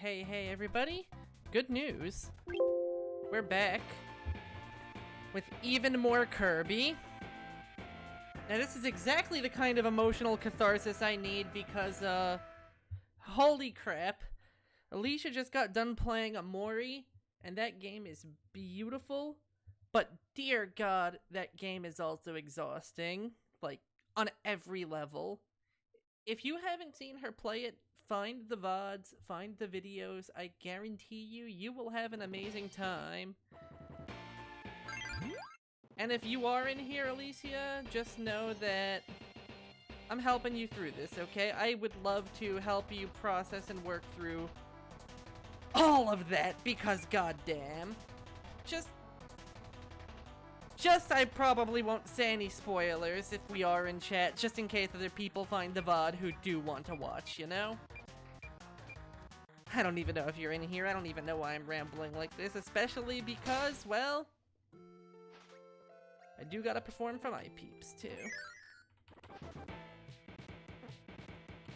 Hey everybody, good news. We're back with even more Kirby. Now this is exactly the kind of emotional catharsis I need because, holy crap. Alicia just got done playing Amori, and that game is beautiful, but dear God, that game is also exhausting, like, on every level. If you haven't seen her play it, find the VODs, find the videos. I guarantee you will have an amazing time. And if you are in here, Alicia, just know that I'm helping you through this, okay? I would love to help you process and work through all of that, because goddamn. Just I probably won't say any spoilers if we are in chat, just in case other people find the VOD who do want to watch, you know? I don't even know if you're in here, I don't even know why I'm rambling like this, especially because, well, I do gotta perform for my peeps, too.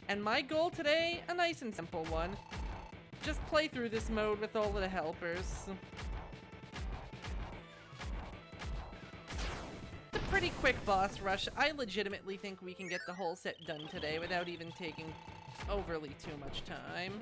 And my goal today, a nice and simple one. Just play through this mode with all of the helpers. It's a pretty quick boss rush. I legitimately think we can get the whole set done today without even taking overly too much time.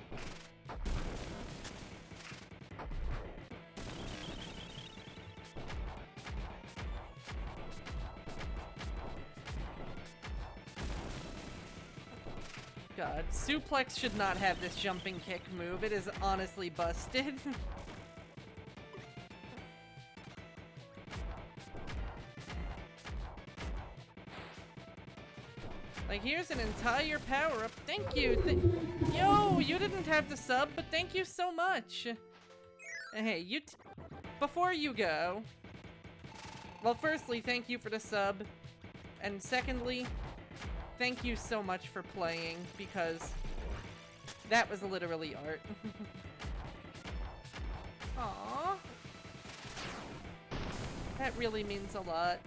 God, Suplex should not have this jumping kick move. It is honestly busted. Like, here's an entire power-up. Thank you. Yo, you didn't have to sub, but thank you so much. Hey, before you go... Well, firstly, thank you for the sub. And secondly, thank you so much for playing, because that was literally art. Aww. That really means a lot.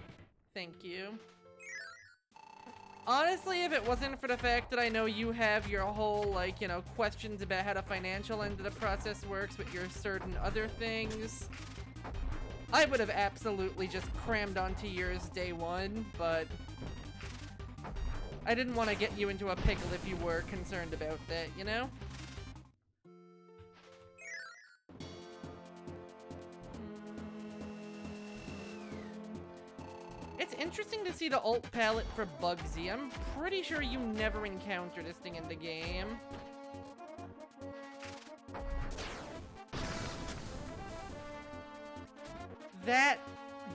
Thank you. Honestly, if it wasn't for the fact that I know you have your whole, like, you know, questions about how the financial end of the process works with your certain other things, I would have absolutely just crammed onto yours day one, but I didn't want to get you into a pickle if you were concerned about that, you know? It's interesting to see the alt palette for Bugsy. I'm pretty sure you never encounter this thing in the game. That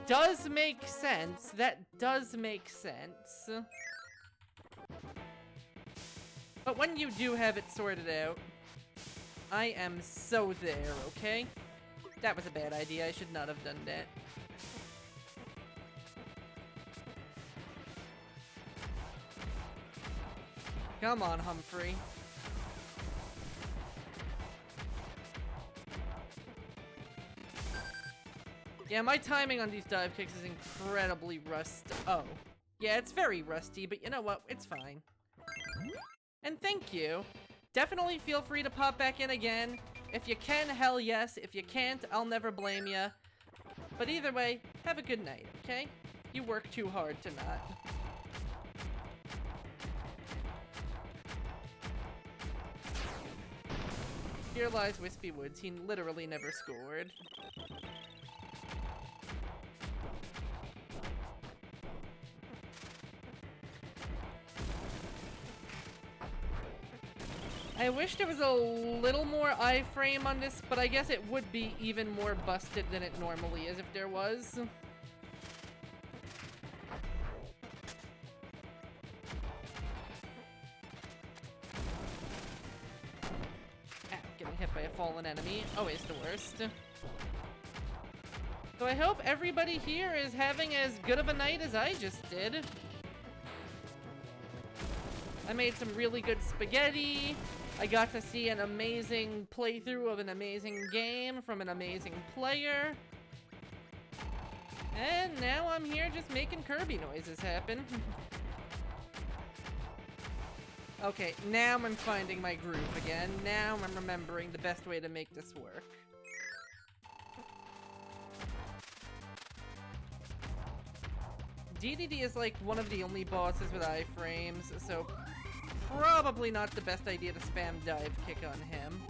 does make sense. That does make sense. But when you do have it sorted out, I am so there, okay? That was a bad idea. I should not have done that. Come on, Humphrey. Yeah, my timing on these dive kicks is incredibly rusty. Oh. Yeah, it's very rusty, but you know what? It's fine. And thank you. Definitely feel free to pop back in again. If you can, hell yes. If you can't, I'll never blame you. But either way, have a good night, okay? You work too hard to not. Here lies Wispy Woods. He literally never scored. I wish there was a little more iframe on this, but I guess it would be even more busted than it normally is if there was. Hit by a fallen enemy. Always the worst. So I hope everybody here is having as good of a night as I just did. I made some really good spaghetti. I got to see an amazing playthrough of an amazing game from an amazing player. And now I'm here just making Kirby noises happen. Okay, now I'm finding my groove again. Now I'm remembering the best way to make this work. DDD is like one of the only bosses with iframes, so probably not the best idea to spam dive kick on him.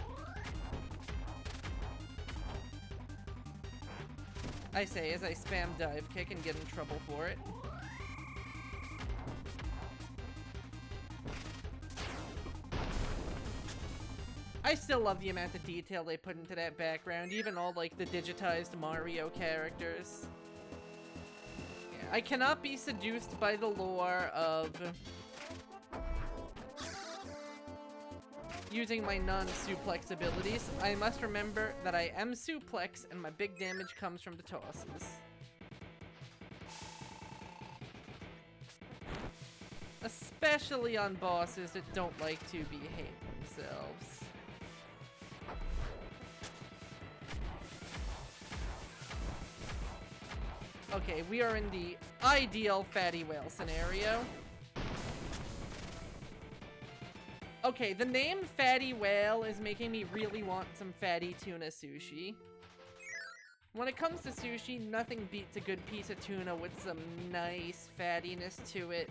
I say as I spam dive kick and get in trouble for it. I still love the amount of detail they put into that background, even all, like, the digitized Mario characters. Yeah, I cannot be seduced by the lore of using my non-suplex abilities. I must remember that I am suplex, and my big damage comes from the tosses. Especially on bosses that don't like to behave themselves. Okay, we are in the ideal fatty whale scenario. Okay, the name Fatty Whale is making me really want some fatty tuna sushi. When it comes to sushi, nothing beats a good piece of tuna with some nice fattiness to it.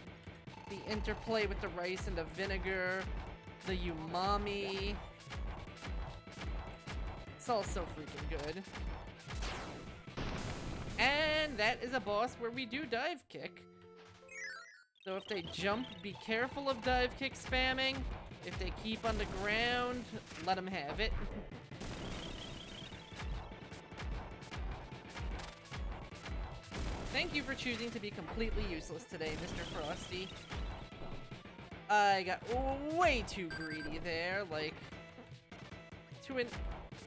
The interplay with the rice and the vinegar, the umami. It's all so freaking good. And that is a boss where we do dive kick. So if they jump, be careful of dive kick spamming. If they keep on the ground, let them have it. Thank you for choosing to be completely useless today, Mr. Frosty. I got way too greedy there, like, to an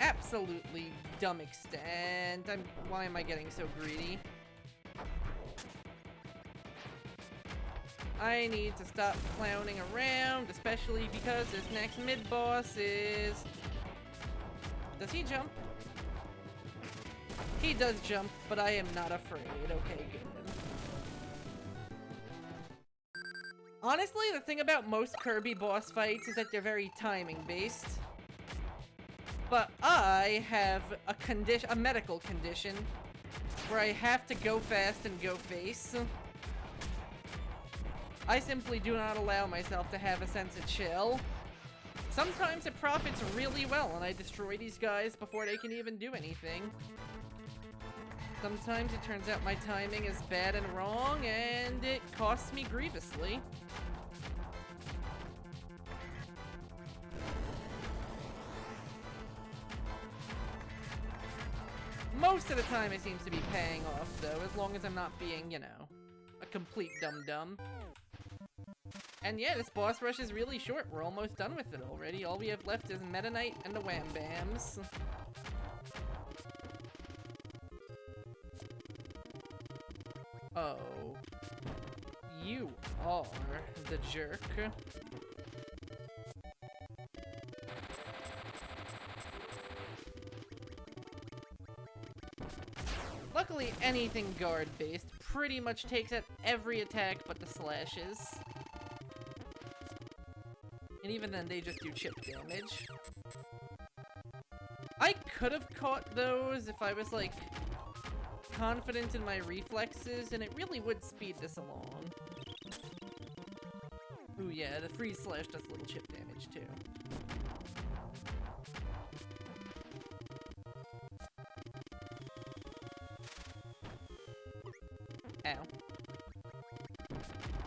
absolutely dumb extent. Why am I getting so greedy? I need to stop clowning around, especially because this next mid-boss is... Does he jump? He does jump, but I am not afraid. Okay, good. Honestly, the thing about most Kirby boss fights is that they're very timing-based. But I have a medical condition where I have to go fast and go face. I simply do not allow myself to have a sense of chill. Sometimes it profits really well and I destroy these guys before they can even do anything. Sometimes it turns out my timing is bad and wrong and it costs me grievously. Most of the time it seems to be paying off though, as long as I'm not being, you know, a complete dum-dum. And yeah, this boss rush is really short. We're almost done with it already. All we have left is Meta Knight and the Wham Bams. Oh. You are the jerk. Luckily, anything guard-based pretty much takes out every attack but the slashes. And even then, they just do chip damage. I could have caught those if I was, like, confident in my reflexes, and it really would speed this along. Ooh, yeah, the freeze slash does a little chip damage, too. Ow.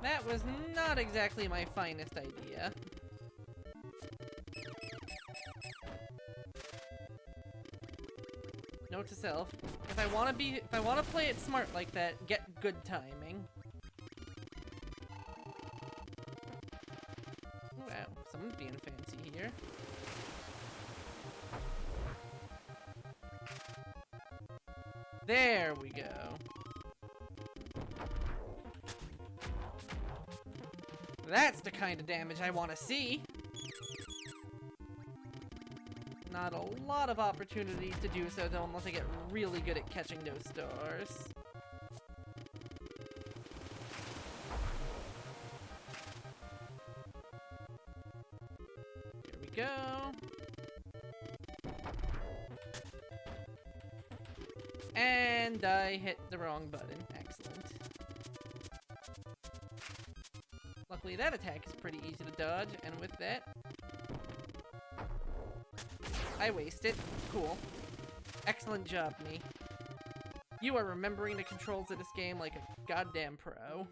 That was not exactly my finest idea. Note to self, if I want to play it smart like that, get good timing. Wow, someone's being fancy here. There we go. That's the kind of damage I want to see. Not a lot of opportunities to do so, though, unless I get really good at catching those stars. Here we go. And I hit the wrong button. Excellent. Luckily, that attack is pretty easy to dodge, and with that, I waste it. Cool. Excellent job, me. You are remembering the controls of this game like a goddamn pro.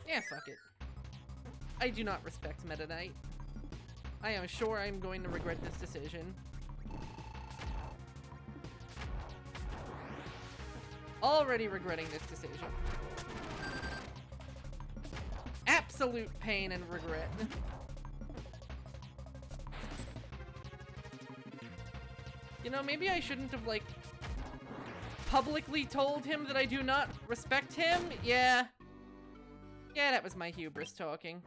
Yeah, fuck it. I do not respect Meta Knight. I am sure I'm going to regret this decision. Already regretting this decision. Absolute pain and regret. You know, maybe I shouldn't have, like, publicly told him that I do not respect him? Yeah. Yeah, that was my hubris talking.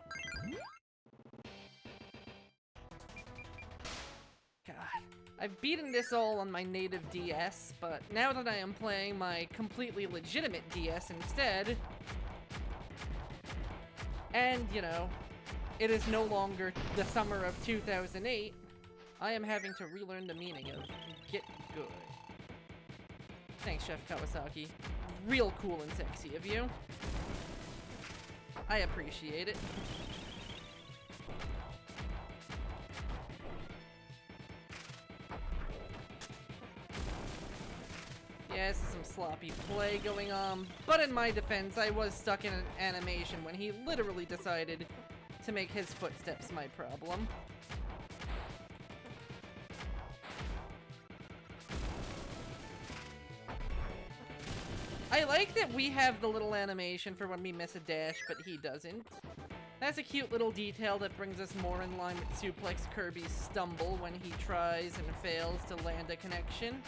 God. I've beaten this all on my native DS, but now that I am playing my completely legitimate DS instead, and, you know, it is no longer the summer of 2008, I am having to relearn the meaning of get good. Thanks, Chef Kawasaki. Real cool and sexy of you. I appreciate it. Yeah, this is some sloppy play going on, but in my defense, I was stuck in an animation when he literally decided to make his footsteps my problem. I like that we have the little animation for when we miss a dash, but he doesn't. That's a cute little detail that brings us more in line with Suplex Kirby's stumble when he tries and fails to land a connection.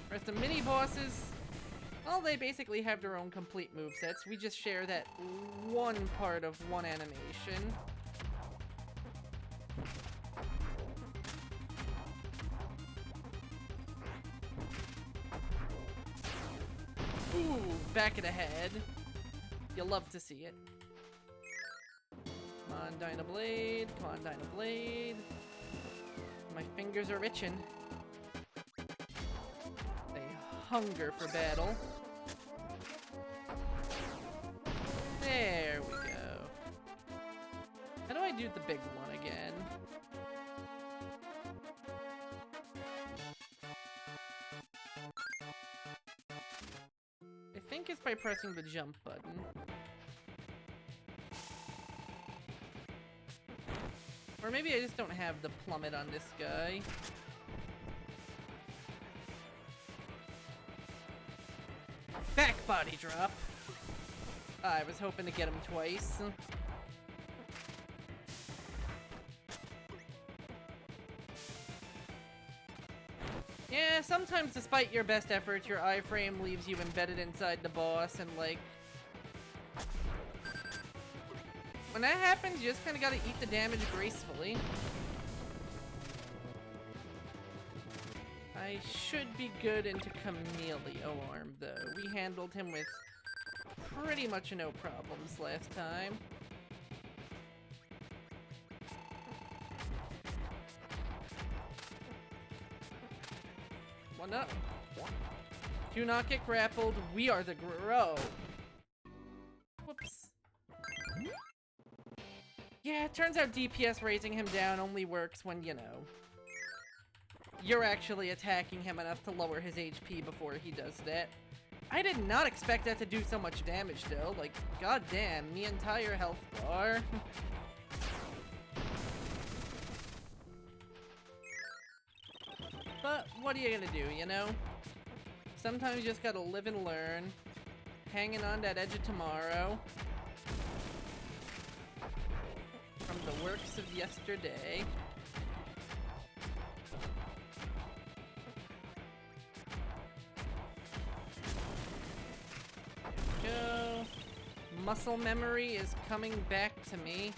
Whereas the mini-bosses, well, they basically have their own complete movesets. We just share that one part of one animation. back of the head. You'll love to see it. Come on, Dynablade. Come on, Dynablade. My fingers are itching. They hunger for battle. There we go. How do I do the big one again? I think it's by pressing the jump button. Or maybe I just don't have the plummet on this guy. Back body drop! I was hoping to get him twice. Yeah, sometimes despite your best efforts, your iframe leaves you embedded inside the boss, and like... when that happens, you just kinda gotta eat the damage gracefully. I should be good into Chameleon Arm, though. We handled him with pretty much no problems last time. One up. Do not get grappled. We are the Grow. Whoops. Yeah, it turns out DPS raising him down only works when, you know, you're actually attacking him enough to lower his HP before he does that. I did not expect that to do so much damage, though. Like, goddamn, the entire health bar. But what are you gonna do, you know? Sometimes you just gotta live and learn. Hanging on that edge of tomorrow. From the works of yesterday. There we go. Muscle memory is coming back to me.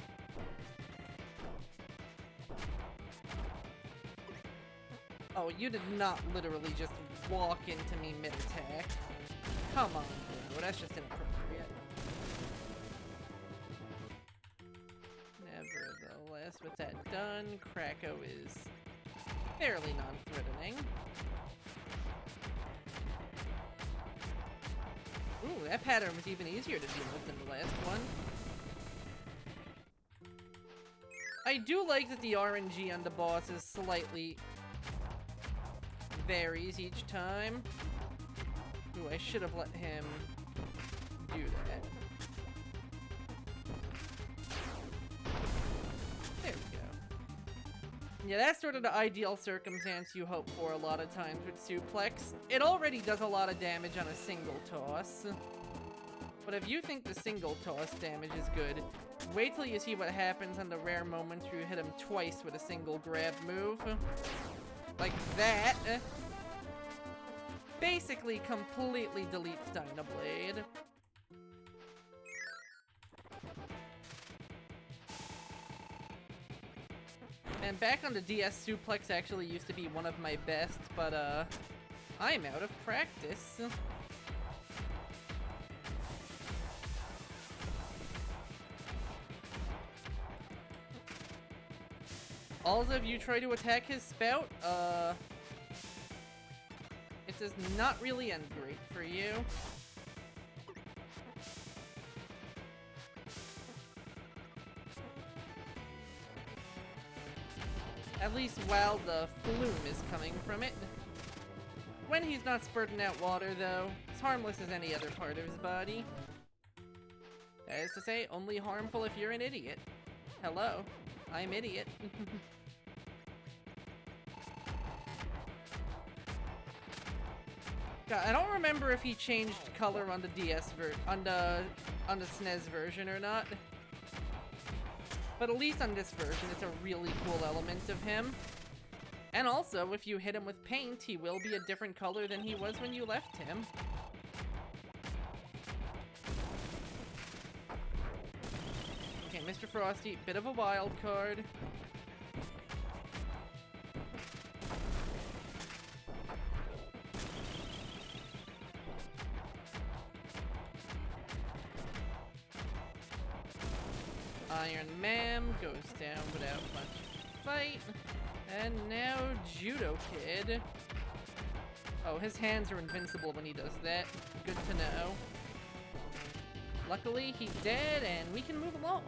Oh, you did not literally just walk into me mid-attack. Come on, bro. That's just inappropriate. Nevertheless, with that done, Krako is fairly non-threatening. Ooh, that pattern was even easier to deal with than the last one. I do like that the RNG on the boss is slightly varies each time. Ooh, I should have let him do that. There we go. Yeah, that's sort of the ideal circumstance you hope for a lot of times with Suplex. It already does a lot of damage on a single toss. But if you think the single toss damage is good, wait till you see what happens on the rare moments where you hit him twice with a single grab move. Like that. Basically completely deletes Dynablade. And back on the DS, Suplex actually used to be one of my best, but I'm out of practice. Also, if you try to attack his spout, it does not really end great for you. At least while the flume is coming from it. When he's not spurting out water, though, it's harmless as any other part of his body. That is to say, only harmful if you're an idiot. Hello, I'm idiot. God, I don't remember if he changed color on the DS on the SNES version or not. But at least on this version, it's a really cool element of him. And also, if you hit him with paint, he will be a different color than he was when you left him. Okay, Mr. Frosty, bit of a wild card. Iron Man goes down without much fight. And now Judo Kid. Oh, his hands are invincible when he does that. Good to know. Luckily, he's dead, and we can move along.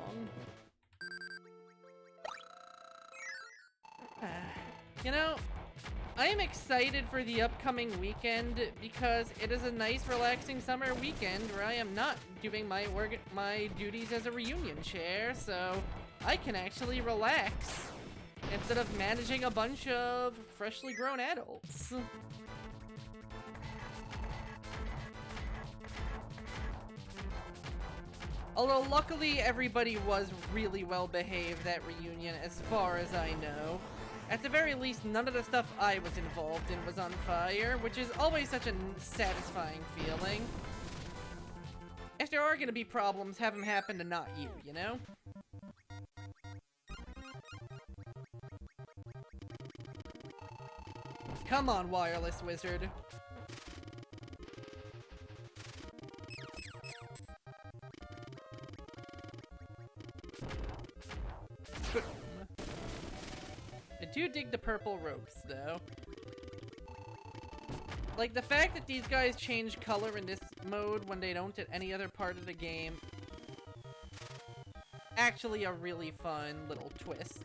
You know, I am excited for the upcoming weekend because it is a nice, relaxing summer weekend where I am not doing my duties as a reunion chair, so I can actually relax instead of managing a bunch of freshly grown adults. Although luckily everybody was really well behaved at reunion as far as I know. At the very least, none of the stuff I was involved in was on fire, which is always such a satisfying feeling. If there are gonna be problems, have them happen to not you, you know? Come on, wireless wizard. I do dig the purple ropes, though. Like, the fact that these guys change color in this mode when they don't at any other part of the game. Actually a really fun little twist.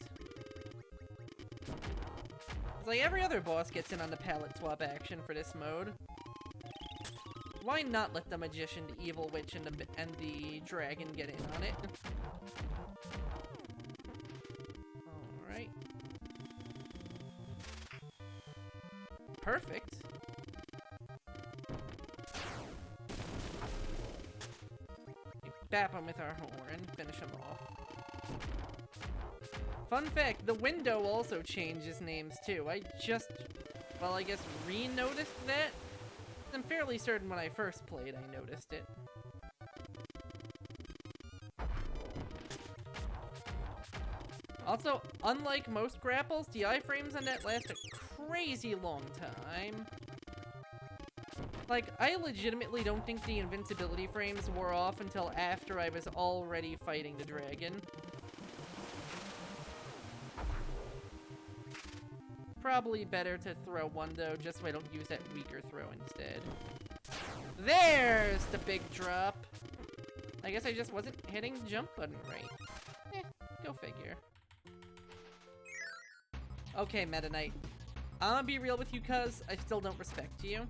It's like every other boss gets in on the palette swap action for this mode. Why not let the magician, the evil witch, and the dragon get in on it? Alright. Perfect. We bap him with our horn, finish him off. Fun fact, the window also changes names too. I just, well, I guess re-noticed that? I'm fairly certain when I first played I noticed it. Also, unlike most grapples, the iframes on that last a crazy long time. Like, I legitimately don't think the invincibility frames wore off until after I was already fighting the dragon. Probably better to throw one, though, just so I don't use that weaker throw instead. There's the big drop! I guess I just wasn't hitting the jump button right. Go figure. Okay, Meta Knight. I'm gonna be real with you, cuz I still don't respect you.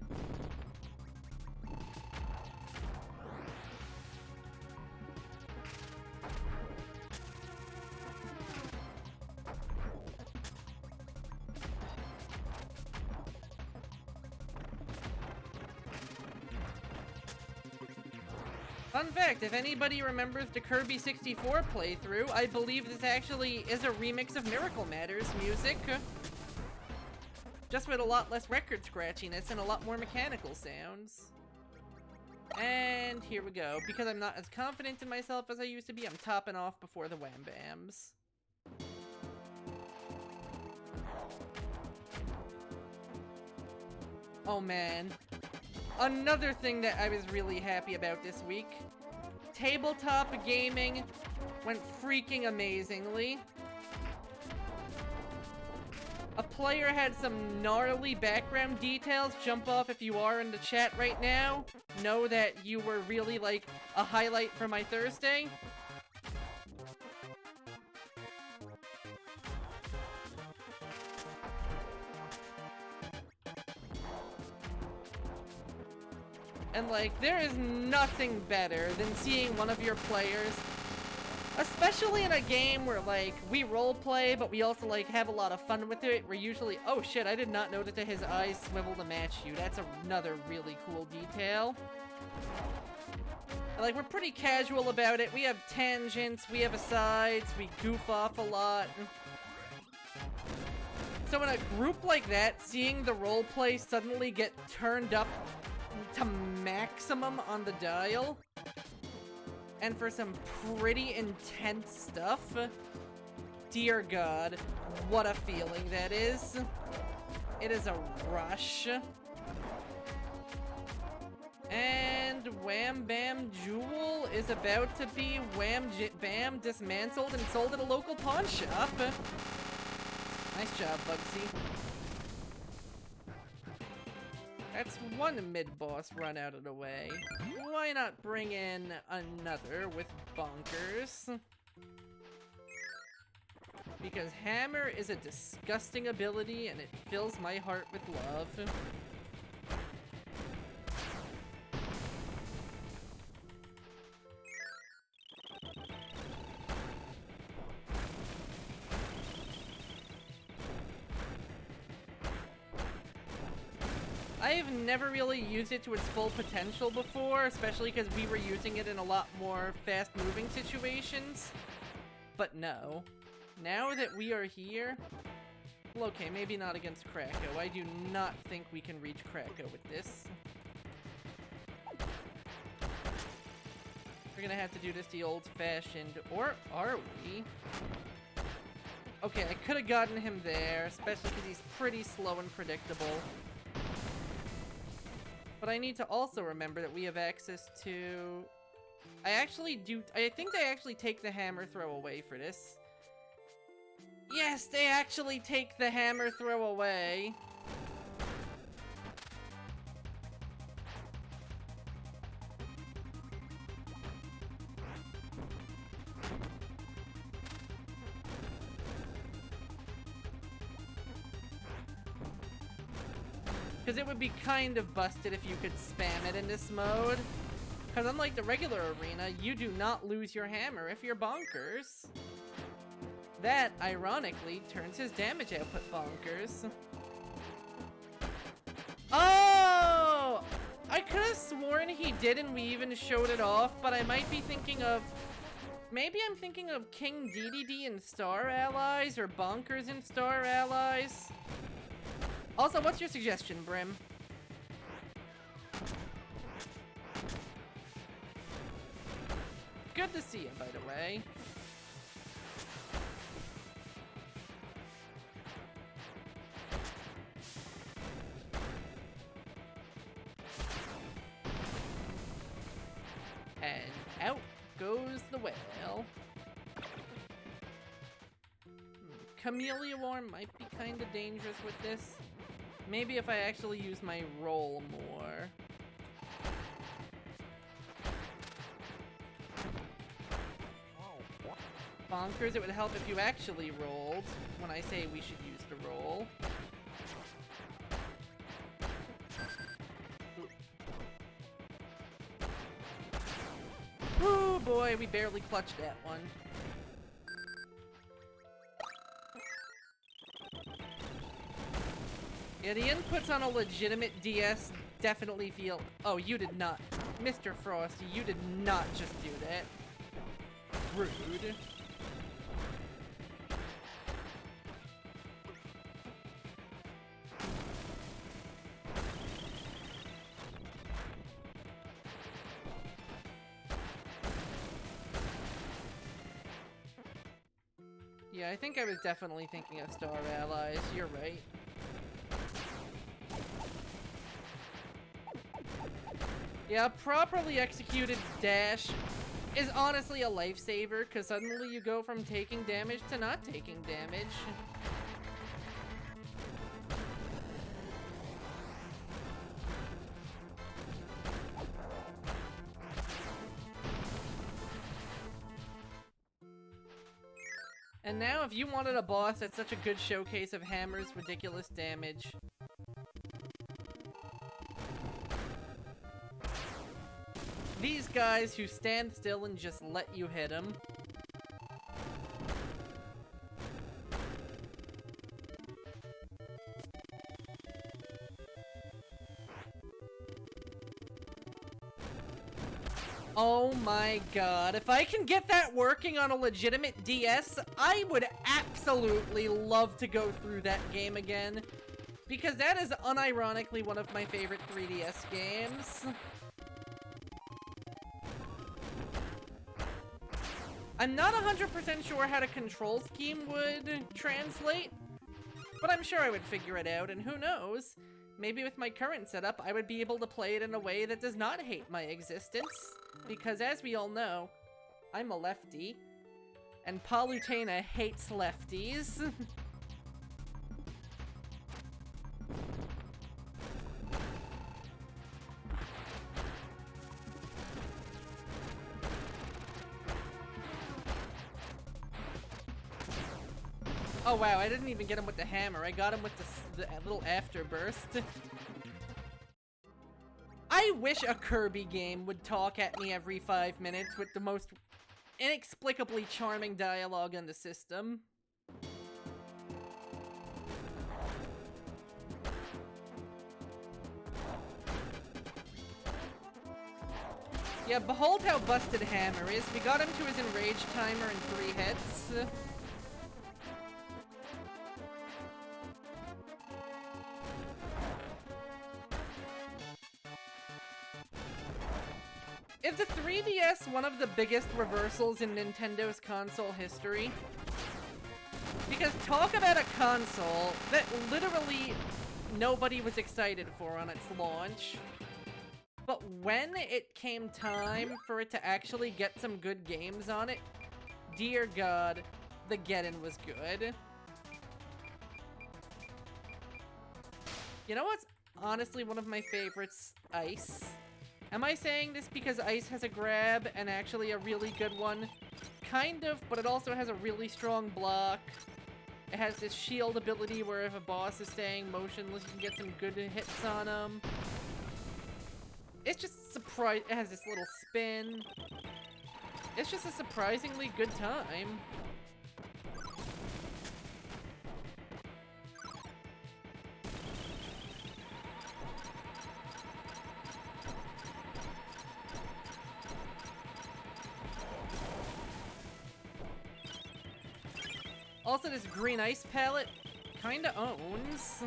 Fun fact, if anybody remembers the Kirby 64 playthrough, I believe this actually is a remix of Miracle Matters music. Just with a lot less record scratchiness and a lot more mechanical sounds. And here we go. Because I'm not as confident in myself as I used to be, I'm topping off before the Wham Bams. Oh man. Another thing that I was really happy about this week. Tabletop gaming went freaking amazingly. A player had some gnarly background details jump off if you are in the chat right now. Know that you were really like a highlight for my Thursday. And like, there is nothing better than seeing one of your players, especially in a game where like, we roleplay, but we also like have a lot of fun with it. We're usually, oh shit, I did not know that his eyes swivel to match you. That's another really cool detail. And, like, we're pretty casual about it. We have tangents, we have asides, we goof off a lot. So in a group like that, seeing the roleplay suddenly get turned up to maximum on the dial, and for some pretty intense stuff, dear God, what a feeling that is. It is a rush. And Wham Bam Jewel is about to be Bam dismantled and sold at a local pawn shop. Nice job, Bugsy. That's one mid-boss run out of the way. Why not bring in another with Bonkers? Because Hammer is a disgusting ability and it fills my heart with love. I've never really used it to its full potential before, especially because we were using it in a lot more fast-moving situations. But no. Now that we are here... Well, okay, maybe not against Krakow. I do not think we can reach Krakow with this. We're gonna have to do this the old-fashioned... Or are we? Okay, I could have gotten him there, especially because he's pretty slow and predictable. But I need to also remember that we have access to... I think they actually take the hammer throw away for this. Yes, they actually take the hammer throw away. Because it would be kind of busted if you could spam it in this mode. Because unlike the regular arena, you do not lose your hammer if you're Bonkers. That, ironically, turns his damage output bonkers. Oh! I could have sworn he did and we even showed it off, but I might be thinking of... Maybe I'm thinking of King DDD and Star Allies, or Bonkers and Star Allies. Also, what's your suggestion, Brim? Good to see you, by the way. And out goes the whale. Camellia Worm might be kind of dangerous with this. Maybe if I actually use my roll more. Bonkers, it would help if you actually rolled when I say we should use the roll. Oh boy, we barely clutched that one. Yeah, the inputs on a legitimate DS definitely feel... Oh, you did not. Mr. Frosty, you did not just do that. Rude. Yeah, I think I was definitely thinking of Star Allies. You're right. Yeah, properly executed dash is honestly a lifesaver, because suddenly you go from taking damage to not taking damage. And now, if you wanted a boss that's such a good showcase of Hammer's ridiculous damage... These guys who stand still and just let you hit them. Oh my god, if I can get that working on a legitimate DS, I would absolutely love to go through that game again. Because that is unironically one of my favorite 3DS games. I'm not 100% sure how the control scheme would translate, but I'm sure I would figure it out, and who knows? maybe with my current setup, I would be able to play it in a way that does not hate my existence. Because as we all know, I'm a lefty, and Palutena hates lefties. Oh wow, I didn't even get him with the hammer. I got him with the little afterburst. I wish a Kirby game would talk at me every 5 minutes with the most inexplicably charming dialogue in the system. Yeah, behold how busted Hammer is. We got him to his enrage timer in 3 hits. Is the 3DS one of the biggest reversals in Nintendo's console history? Because talk about a console that literally nobody was excited for on its launch. But when it came time for it to actually get some good games on it, dear God, the Get-In was good. You know what's honestly one of my favorites? Ice. Am I saying this because Ice has a grab and actually a really good one? Kind of, but it also has a really strong block. It has this shield ability where if a boss is staying motionless, you can get some good hits on him. It's just it has this little spin. It's just a surprisingly good time. Also, this green ice palette kinda owns.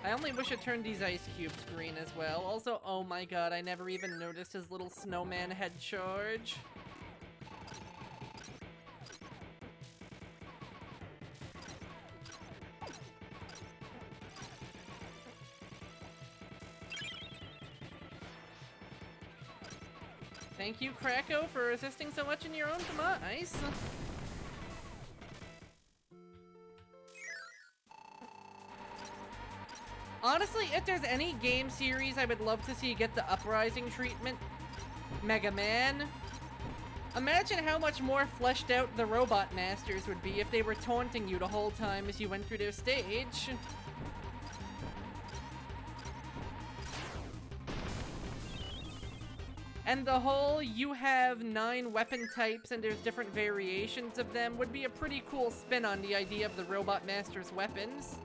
I only wish it turned these ice cubes green as well. Also, oh my god, I never even noticed his little snowman head charge. Thank you, Krako, for assisting so much in your own demise. Honestly, if there's any game series I would love to see get the Uprising treatment, Mega Man. Imagine how much more fleshed out the Robot Masters would be if they were taunting you the whole time as you went through their stage. And the whole you have 9 weapon types and there's different variations of them would be a pretty cool spin on the idea of the Robot Master's weapons.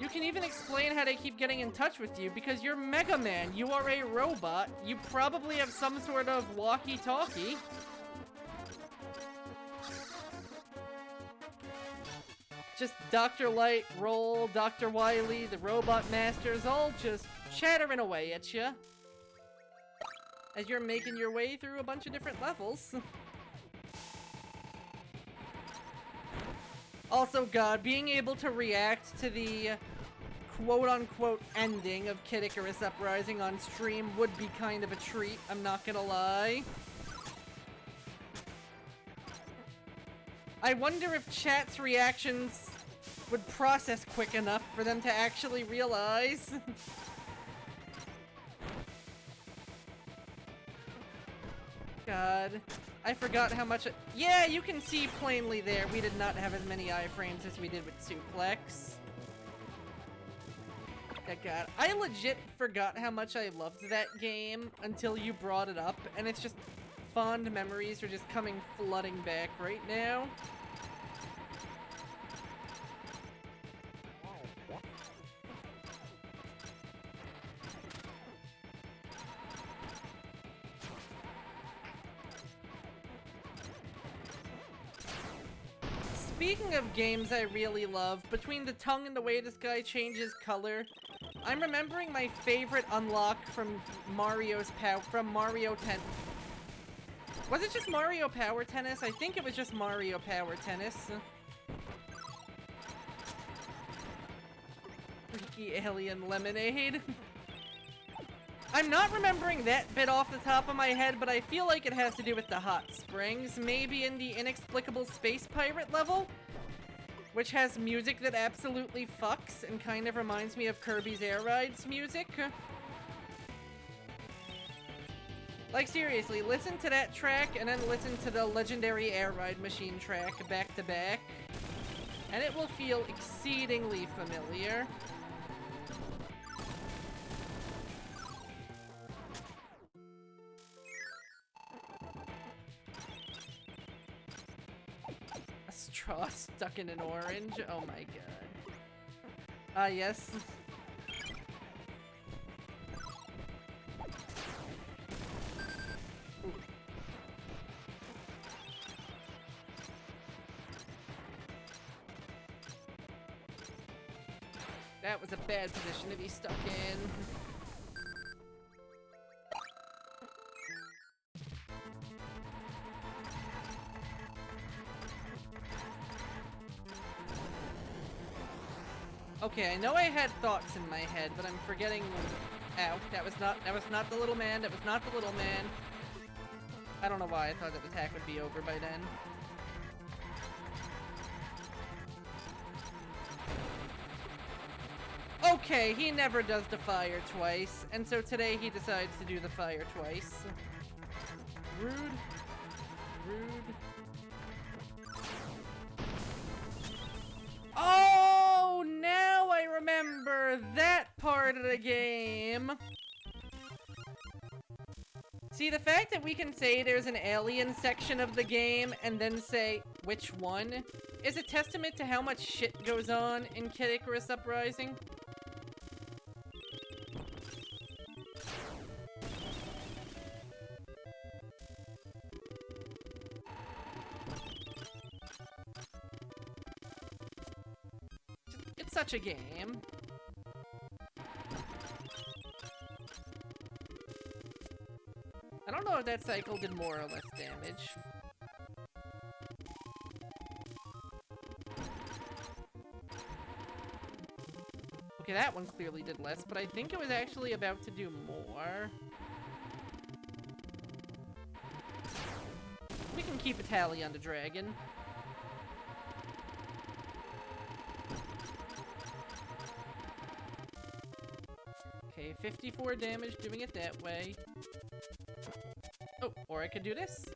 You can even explain how they keep getting in touch with you because you're Mega Man, you are a robot, you probably have some sort of walkie-talkie. Just Dr. Light, Roll, Dr. Wily, the Robot Masters, all just chattering away at you as you're making your way through a bunch of different levels. Also, God, being able to react to the quote-unquote ending of Kid Icarus Uprising on stream would be kind of a treat, I'm not gonna lie. I wonder if chat's reactions would process quick enough for them to actually realize. God, I forgot how much yeah, you can see plainly there, we did not have as many iframes as we did with Suplex. God, I legit forgot how much I loved that game until you brought it up, and it's just fond memories are just coming flooding back right now. Speaking of games I really love, between the tongue and the way this guy changes color, I'm remembering my favorite unlock from Mario 10. Was it just Mario Power Tennis? I think it was just Mario Power Tennis. Freaky alien lemonade. I'm not remembering that bit off the top of my head, but I feel like it has to do with the hot springs. Maybe in the inexplicable space pirate level? Which has music that absolutely fucks and kind of reminds me of Kirby's Air Ride's music. Like, seriously, listen to that track and then listen to the legendary Air Ride Machine track back to back, and it will feel exceedingly familiar. A straw stuck in an orange? Oh my god. Ah, yes. That was a bad position to be stuck in. Okay, I know I had thoughts in my head, but I'm forgetting. Ow, that was not the little man. That was not the little man. I don't know why I thought that attack would be over by then. Okay, he never does the fire twice, and so today he decides to do the fire twice. Rude. Rude. Oh, now I remember that part of the game. See, the fact that we can say there's an alien section of the game and then say which one is a testament to how much shit goes on in Kid Icarus Uprising. It's such a game. I don't know if that cycle did more or less damage. Okay, that one clearly did less, but I think it was actually about to do more. We can keep a tally on the dragon. Okay, 54 damage doing it that way. Oh, or I could do this.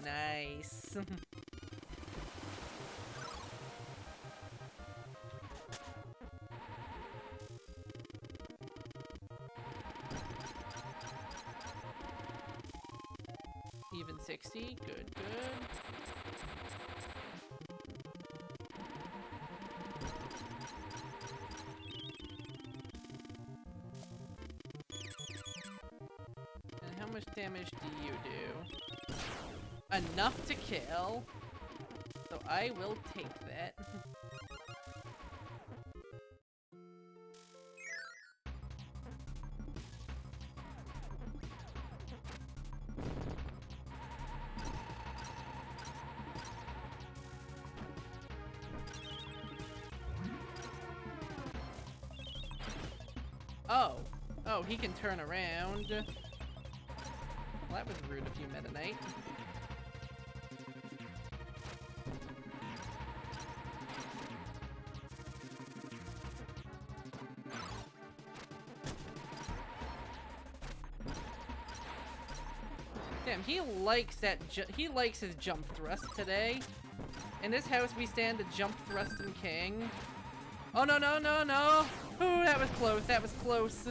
Nice. Even 60, good, good. How much damage do you do? Enough to kill. So I will take that. Oh. Oh, he can turn around. Well, that was rude of you, Meta Knight. Damn, he likes that. He likes his jump thrust today. In this house, we stand a jump thrust and king. Oh no no no no! Ooh, that was close. That was close.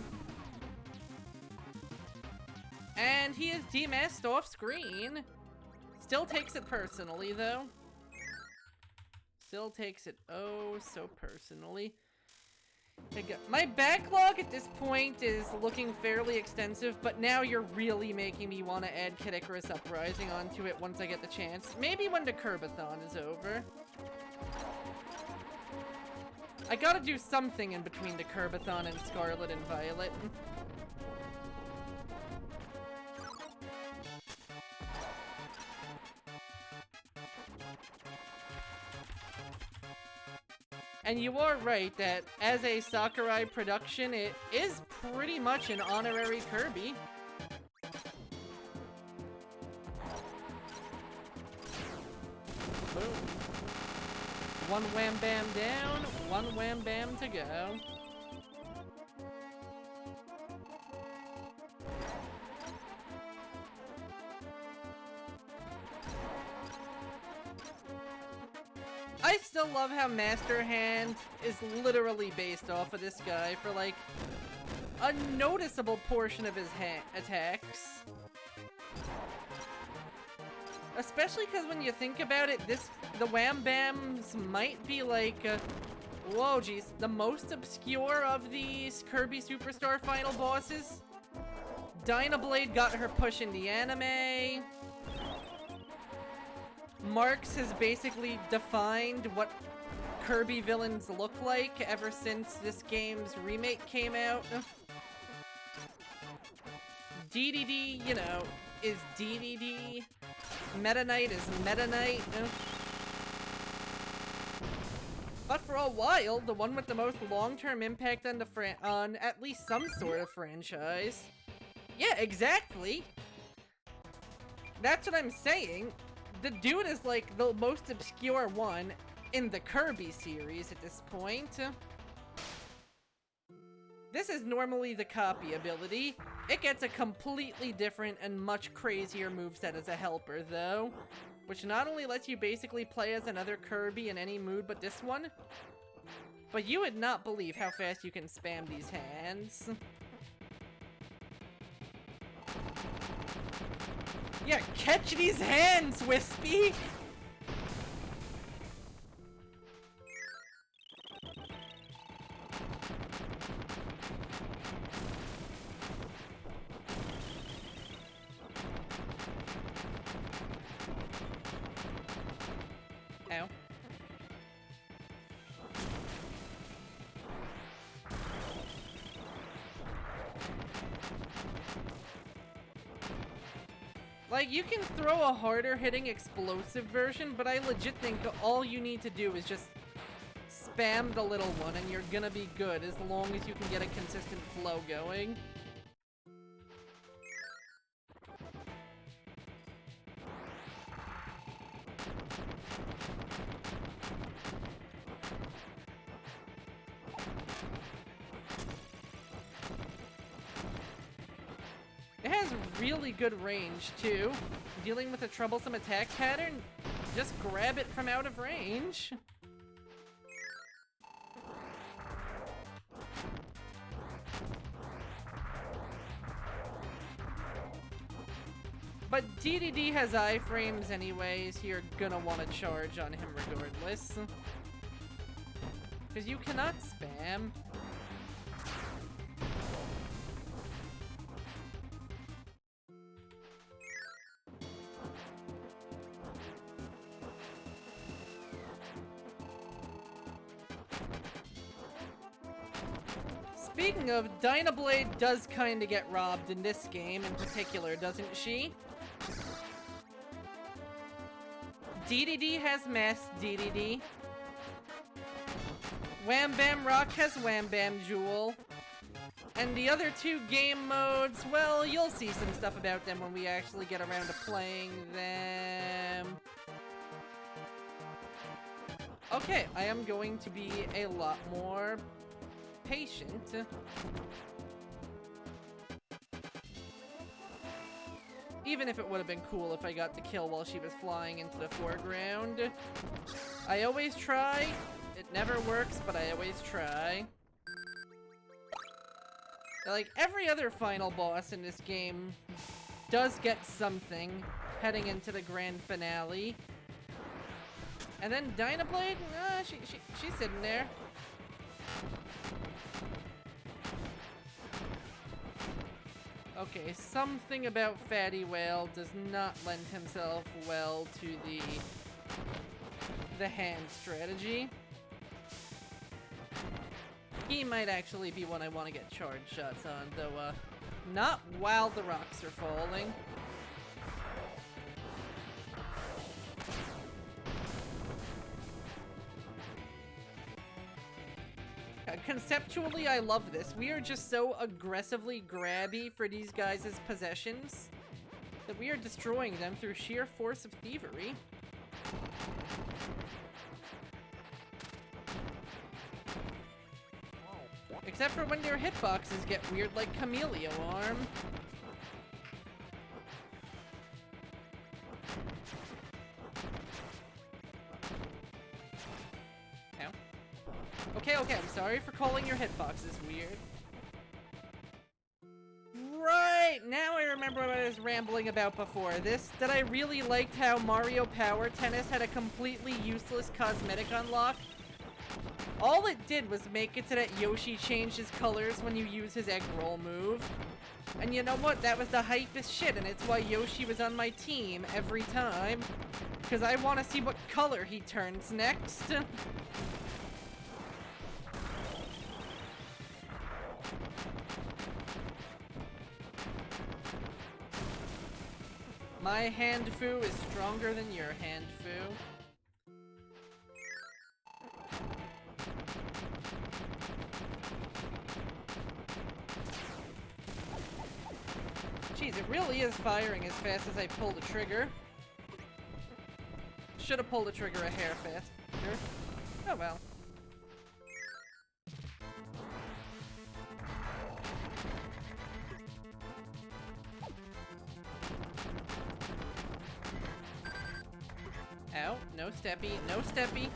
And he is demasked off screen. Still takes it personally, though. Still takes it oh so personally. My backlog at this point is looking fairly extensive, but now you're really making me want to add Kid Icarus Uprising onto it once I get the chance. Maybe when the Kirby-thon is over. I gotta do something in between the Kirby-thon and Scarlet and Violet. And you are right that as a Sakurai production, it is pretty much an honorary Kirby. Boom. One wham bam down, one wham bam to go. I still love how Master Hand is literally based off of this guy for like a noticeable portion of his attacks. Especially because when you think about it, the Wham Bams might be like, whoa geez, the most obscure of these Kirby Superstar final bosses. Dynablade got her push in the anime. Marx has basically defined what Kirby villains look like ever since this game's remake came out. DDD, you know, is DDD. Meta Knight is Meta Knight. But for a while, the one with the most long-term impact on on at least some sort of franchise. Yeah, exactly. That's what I'm saying. The dude is like the most obscure one in the Kirby series at this point. This is normally the copy ability. It gets a completely different and much crazier moveset as a helper though, which not only lets you basically play as another Kirby in any mood but this one, but you would not believe how fast you can spam these hands. Yeah, catch these hands, Wispy! Ow. Like, you can throw a harder hitting explosive version, but I legit think all you need to do is just spam the little one and you're gonna be good as long as you can get a consistent flow going. It has really good range, too. Dealing with a troublesome attack pattern, just grab it from out of range. But DDD has iframes anyways, you're gonna want to charge on him regardless. Because you cannot spam. Speaking of, Dynablade does kind of get robbed in this game in particular, doesn't she? DDD has Mass DDD. Wham Bam Rock has Wham Bam Jewel. And the other two game modes, well, you'll see some stuff about them when we actually get around to playing them. Okay, I am going to be a lot more patient. Even if it would have been cool if I got the kill while she was flying into the foreground. I always try. It never works, but I always try. Like, every other final boss in this game does get something heading into the grand finale. And then Dynablade, she's sitting there. Okay, something about Fatty Whale does not lend himself well to the hand strategy. He might actually be one I want to get charge shots on, though, not while the rocks are falling. Conceptually, I love this. We are just so aggressively grabby for these guys' possessions that we are destroying them through sheer force of thievery. Except for when their hitboxes get weird like Chameleon Arm. Ow. Okay, I'm sorry for calling your hitboxes weird. Right, now I remember what I was rambling about before this, that I really liked how Mario Power Tennis had a completely useless cosmetic unlock. All it did was make it so that Yoshi changed his colors when you use his egg roll move. And you know what? That was the hypest shit, and it's why Yoshi was on my team every time. Because I want to see what color he turns next. My hand foo is stronger than your hand foo. Jeez, it really is firing as fast as I pull the trigger. Should have pulled the trigger a hair faster. Oh well. Ow, no steppy, no steppy.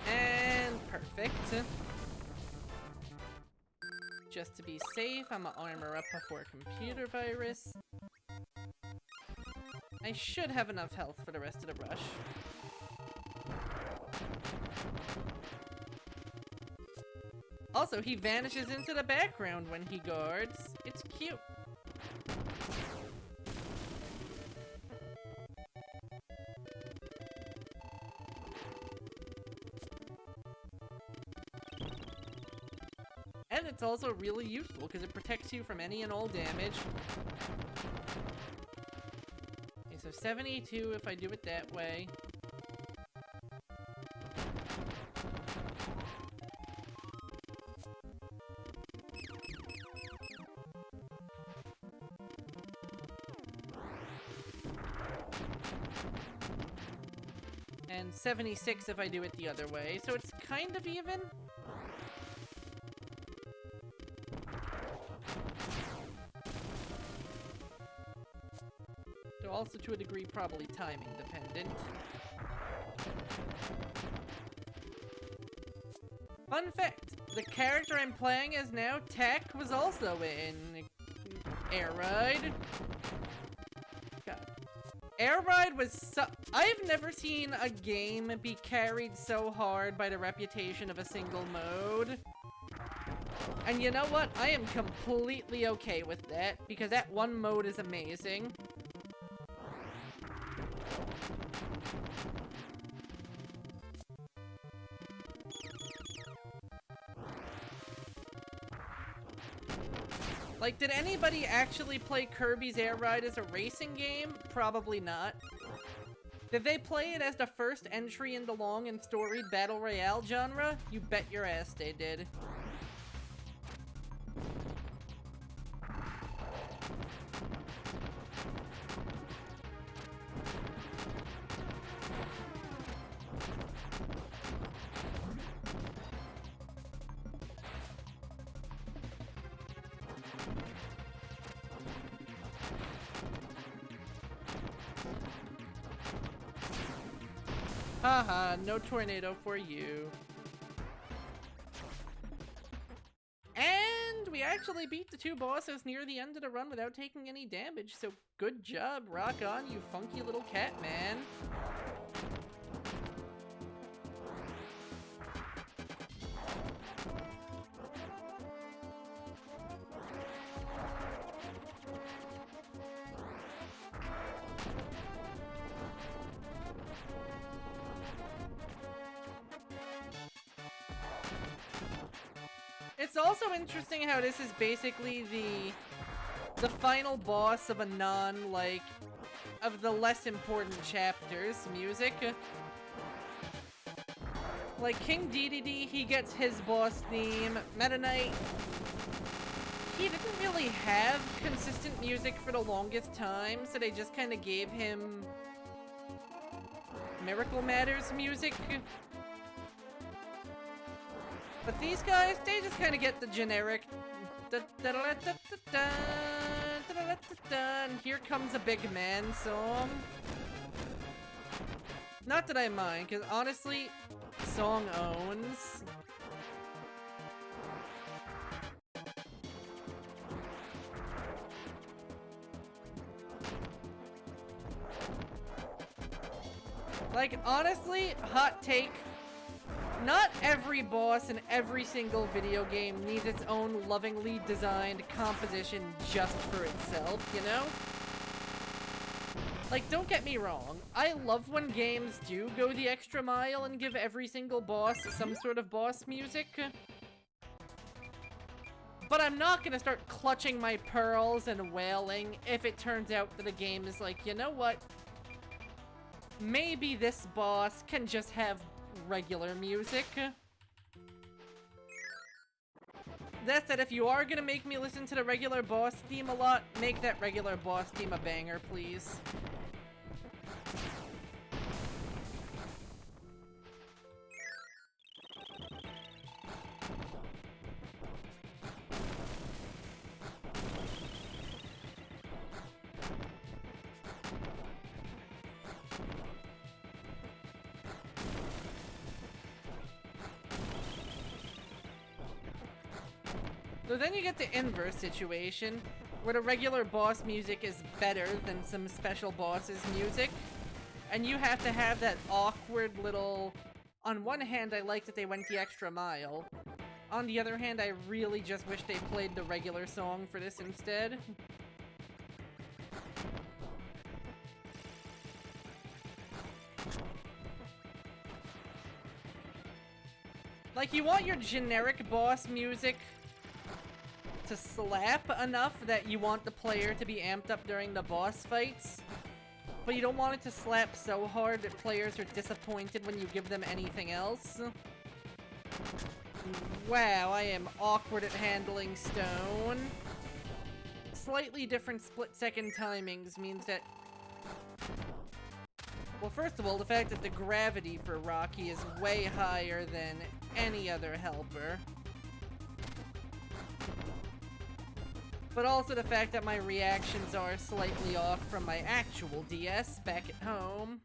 And perfect. Just to be safe, I'm gonna armor up before computer virus. I should have enough health for the rest of the rush. Also, he vanishes into the background when he guards. It's cute. And it's also really useful because it protects you from any and all damage. Okay, so 72 if I do it that way. And 76 if I do it the other way, so it's kind of even. Though also to a degree probably timing dependent. Fun fact, the character I'm playing as now, Tech, was also in Air Ride. Air Ride was so- I've never seen a game be carried so hard by the reputation of a single mode. And you know what? I am completely okay with that, because that one mode is amazing. Like, did anybody actually play Kirby's Air Ride as a racing game? Probably not. Did they play it as the first entry in the long and storied Battle Royale genre? You bet your ass they did. Haha, no tornado for you. And we actually beat the two bosses near the end of the run without taking any damage, so good job, rock on, you funky little cat man. It's also interesting how this is basically the final boss of a of the less important chapters music. Like King Dedede, he gets his boss theme. Meta Knight, he didn't really have consistent music for the longest time, so they just kind of gave him Miracle Matters music. But these guys, they just kind of get the generic and here comes a big man song. Not that I mind, because honestly, song owns. Like, honestly, hot take, not every boss in every single video game needs its own lovingly designed composition just for itself, you know? Like, don't get me wrong, I love when games do go the extra mile and give every single boss some sort of boss music. But I'm not gonna start clutching my pearls and wailing if it turns out that the game is like, you know what? Maybe this boss can just have regular music. That said, if you are gonna make me listen to the regular boss theme a lot, make that regular boss theme a banger, please. So then you get the inverse situation, where the regular boss music is better than some special boss's music, and you have to have that awkward little... On one hand, I like that they went the extra mile. On the other hand, I really just wish they played the regular song for this instead. Like, you want your generic boss music to slap enough that you want the player to be amped up during the boss fights, but you don't want it to slap so hard that players are disappointed when you give them anything else. Wow, I am awkward at handling stone. Slightly different split-second timings means that... Well, first of all, the fact that the gravity for Rocky is way higher than any other helper. But also the fact that my reactions are slightly off from my actual DS back at home.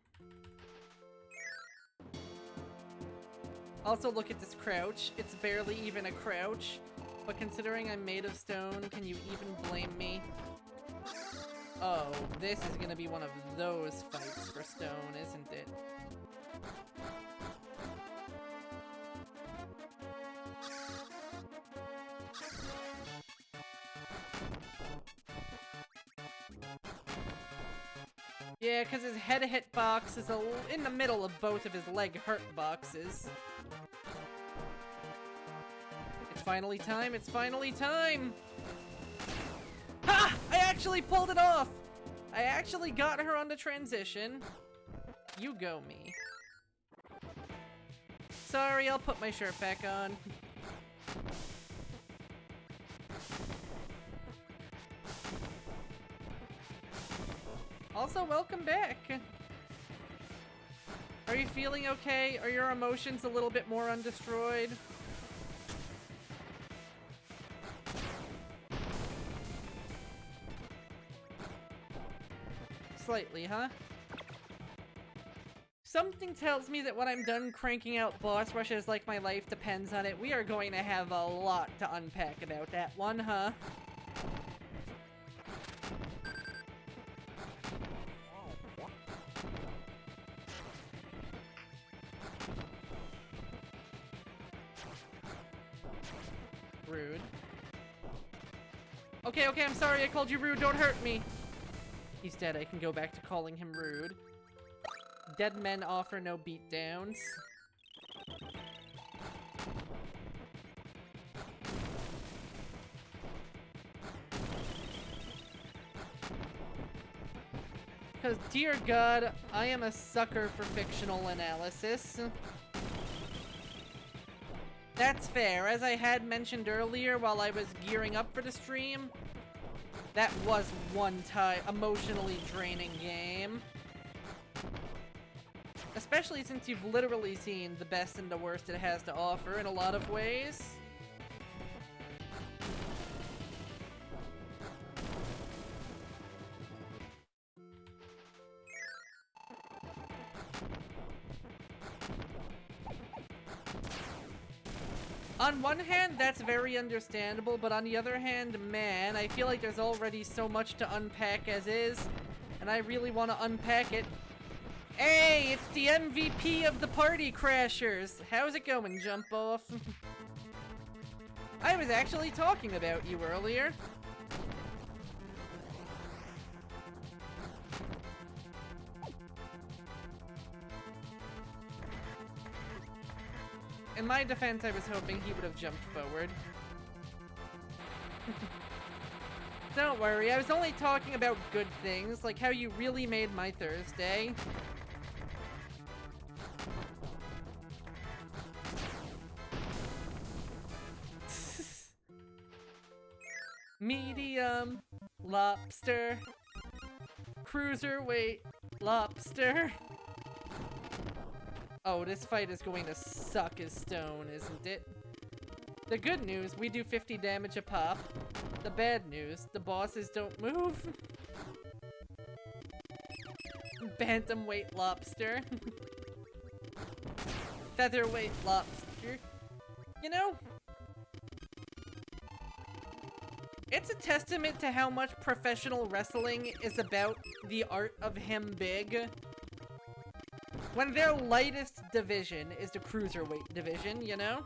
Also, look at this crouch. It's barely even a crouch. But considering I'm made of stone, can you even blame me? Oh, this is gonna be one of those fights for stone, isn't it? Yeah, because his head hitbox is in the middle of both of his leg hurt boxes. It's finally time, it's finally time! Ha! I actually pulled it off! I actually got her on the transition. You go, me. Sorry, I'll put my shirt back on. Also, welcome back! Are you feeling okay? Are your emotions a little bit more undestroyed? Slightly, huh? Something tells me that when I'm done cranking out boss rushes like my life depends on it, we are going to have a lot to unpack about that one, huh? Rude. Okay, I'm sorry I called you rude, don't hurt me! He's dead, I can go back to calling him rude. Dead men offer no beatdowns. Because, dear God, I am a sucker for fictional analysis. That's fair. As I had mentioned earlier while I was gearing up for the stream, that was one emotionally draining game. Especially since you've literally seen the best and the worst it has to offer in a lot of ways. On one hand, that's very understandable, but on the other hand, man, I feel like there's already so much to unpack as is, and I really want to unpack it. Hey, it's the MVP of the party crashers! How's it going, Jump Off? I was actually talking about you earlier. In my defense, I was hoping he would have jumped forward. Don't worry, I was only talking about good things, like how you really made my Thursday. Medium lobster. Cruiserweight lobster. Oh, this fight is going to suck as stone, isn't it? The good news, we do 50 damage a pop. The bad news, the bosses don't move. Bantamweight lobster. Featherweight lobster. You know, it's a testament to how much professional wrestling is about the art of him big. When their lightest division is the cruiserweight division, you know?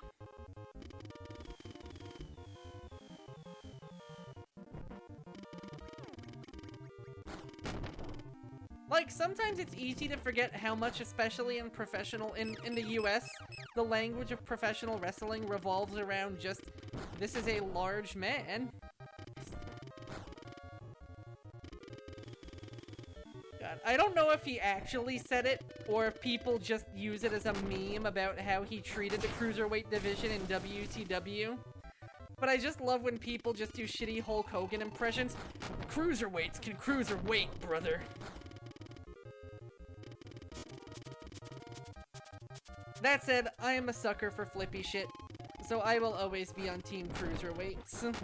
Like, sometimes it's easy to forget how much, especially in the US, the language of professional wrestling revolves around just, this is a large man. God, I don't know if he actually said it, or if people just use it as a meme about how he treated the cruiserweight division in WCW. But I just love when people just do shitty Hulk Hogan impressions. Cruiserweights can cruiserweight, brother. That said, I am a sucker for flippy shit, so I will always be on Team Cruiserweights.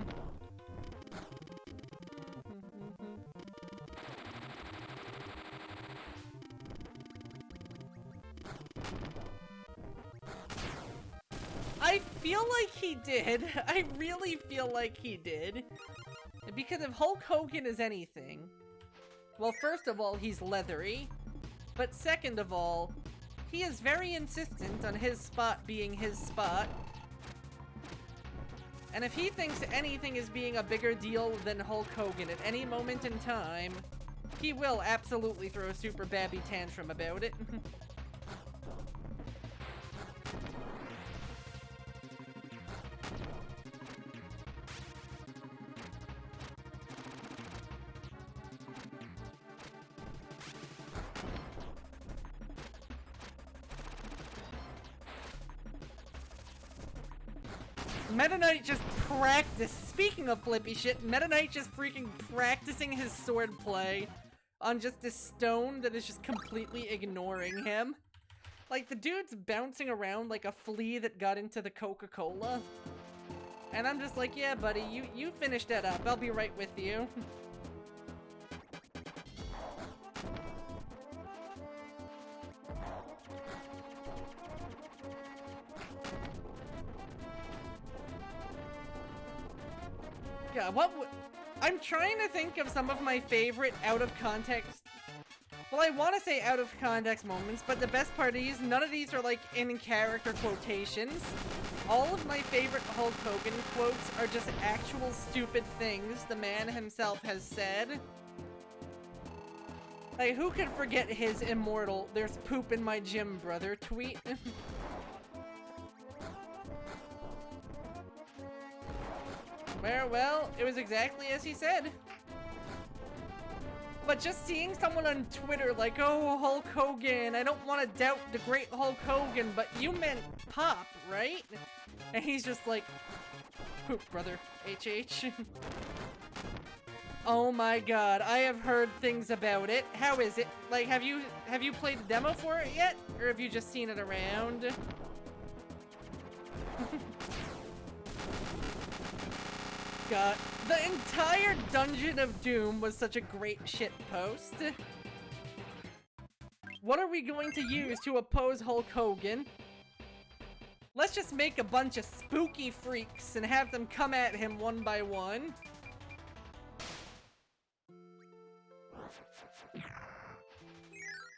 I feel like he did. I really feel like he did. Because if Hulk Hogan is anything, well, first of all, he's leathery. But second of all, he is very insistent on his spot being his spot. And if he thinks anything is being a bigger deal than Hulk Hogan at any moment in time, he will absolutely throw a super babby tantrum about it. Meta Knight just practiced. Speaking of flippy shit, Meta Knight just freaking practicing his sword play on just this stone that is just completely ignoring him. Like, the dude's bouncing around like a flea that got into the Coca-Cola. And I'm just like, yeah, buddy, you finish that up. I'll be right with you. Yeah, I'm trying to think of some of my favorite out-of-context... Well, I want to say out-of-context moments, but the best part is, none of these are, like, in-character quotations. All of my favorite Hulk Hogan quotes are just actual stupid things the man himself has said. Like, who could forget his immortal, "There's poop in my gym, brother" tweet? Well, it was exactly as he said. But just seeing someone on Twitter like, oh, Hulk Hogan, I don't want to doubt the great Hulk Hogan, but you meant Pop, right? And he's just like, poop, brother, HH. Oh my god, I have heard things about it. How is it? Like, have you played the demo for it yet? Or have you just seen it around? God, the entire Dungeon of Doom was such a great shit post. What are we going to use to oppose Hulk Hogan? Let's just make a bunch of spooky freaks and have them come at him one by one.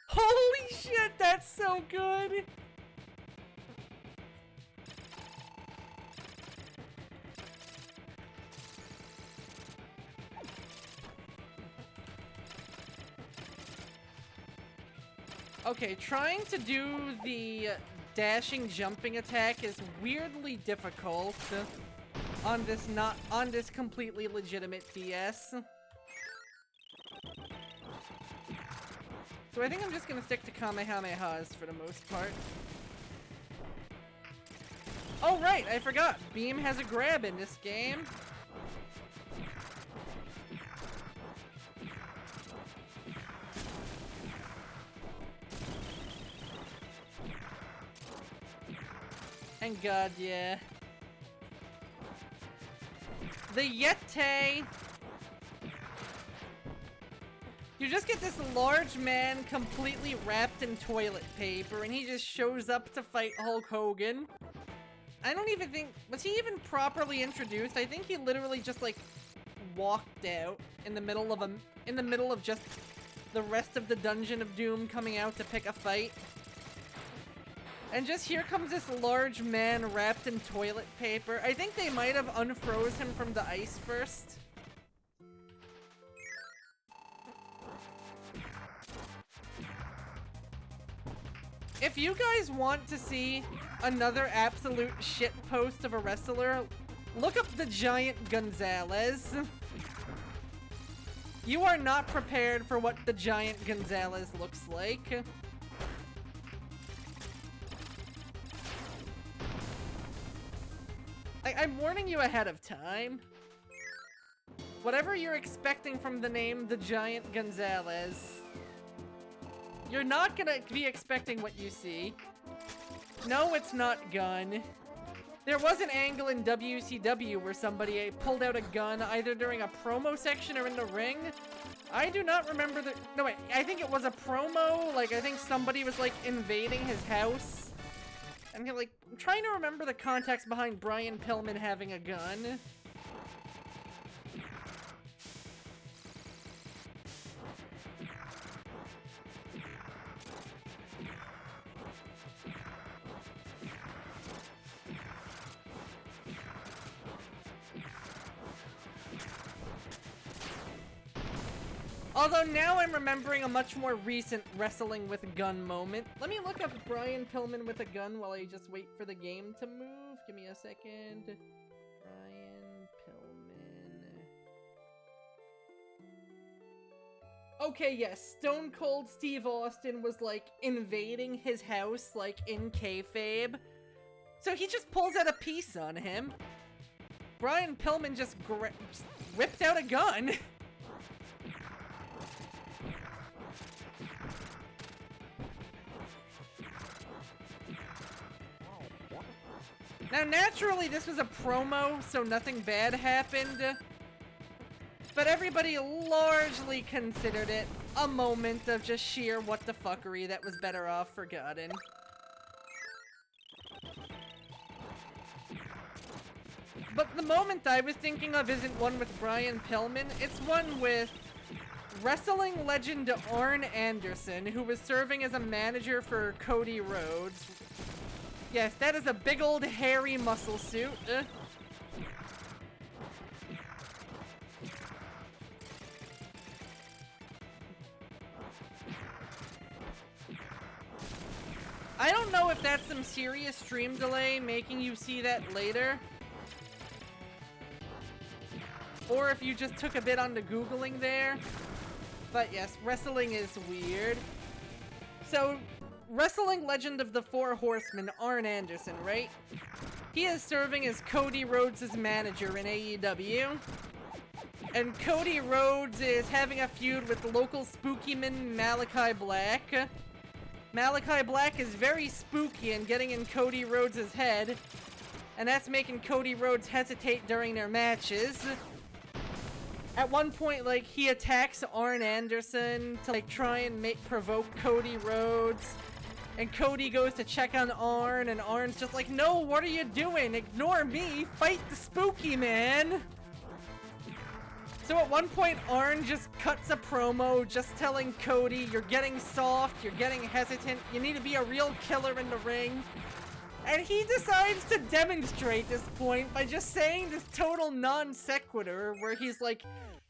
Holy shit, that's so good! Okay, trying to do the dashing jumping attack is weirdly difficult on this completely legitimate DS. So I think I'm just gonna stick to Kamehamehas for the most part. Oh right, I forgot. Beam has a grab in this game. And god, yeah. The Yeti! You just get this large man completely wrapped in toilet paper, and he just shows up to fight Hulk Hogan. I don't even think... Was he even properly introduced? I think he literally just, like, walked out in the middle of just the rest of the Dungeon of Doom coming out to pick a fight. And just here comes this large man wrapped in toilet paper. I think they might have unfroze him from the ice first. If you guys want to see another absolute shit post of a wrestler, look up the Giant Gonzalez. You are not prepared for what the Giant Gonzalez looks like. I'm warning you ahead of time. Whatever you're expecting from the name the Giant Gonzalez, you're not gonna be expecting what you see. No, it's not gun. There was an angle in WCW where somebody pulled out a gun either during a promo section or in the ring. I do not remember the... No, wait, I think it was a promo. Like, I think somebody was, like, invading his house. And I'm trying to remember the context behind Brian Pillman having a gun. Although now I'm remembering a much more recent wrestling with a gun moment. Let me look up Brian Pillman with a gun while I just wait for the game to move. Give me a second. Brian Pillman. Okay, yes. Stone Cold Steve Austin was, like, invading his house, like, in kayfabe. So he just pulls out a piece on him. Brian Pillman just whipped out a gun. Now, naturally, this was a promo, so nothing bad happened. But everybody largely considered it a moment of just sheer what-the-fuckery that was better off forgotten. But the moment I was thinking of isn't one with Brian Pillman, it's one with wrestling legend Arn Anderson, who was serving as a manager for Cody Rhodes. Yes, that is a big old hairy muscle suit. I don't know if that's some serious stream delay making you see that later. Or if you just took a bit on the Googling there. But yes, wrestling is weird. So, wrestling legend of the Four Horsemen, Arn Anderson, right? He is serving as Cody Rhodes' manager in AEW. And Cody Rhodes is having a feud with local spookyman Malachi Black. Malachi Black is very spooky and getting in Cody Rhodes' head. And that's making Cody Rhodes hesitate during their matches. At one point, like, he attacks Arn Anderson to, like, try and provoke Cody Rhodes. And Cody goes to check on Arn, and Arn's just like, no, what are you doing? Ignore me, fight the spooky man! So at one point, Arn just cuts a promo just telling Cody, you're getting soft, you're getting hesitant, you need to be a real killer in the ring. And he decides to demonstrate this point by just saying this total non sequitur where he's like,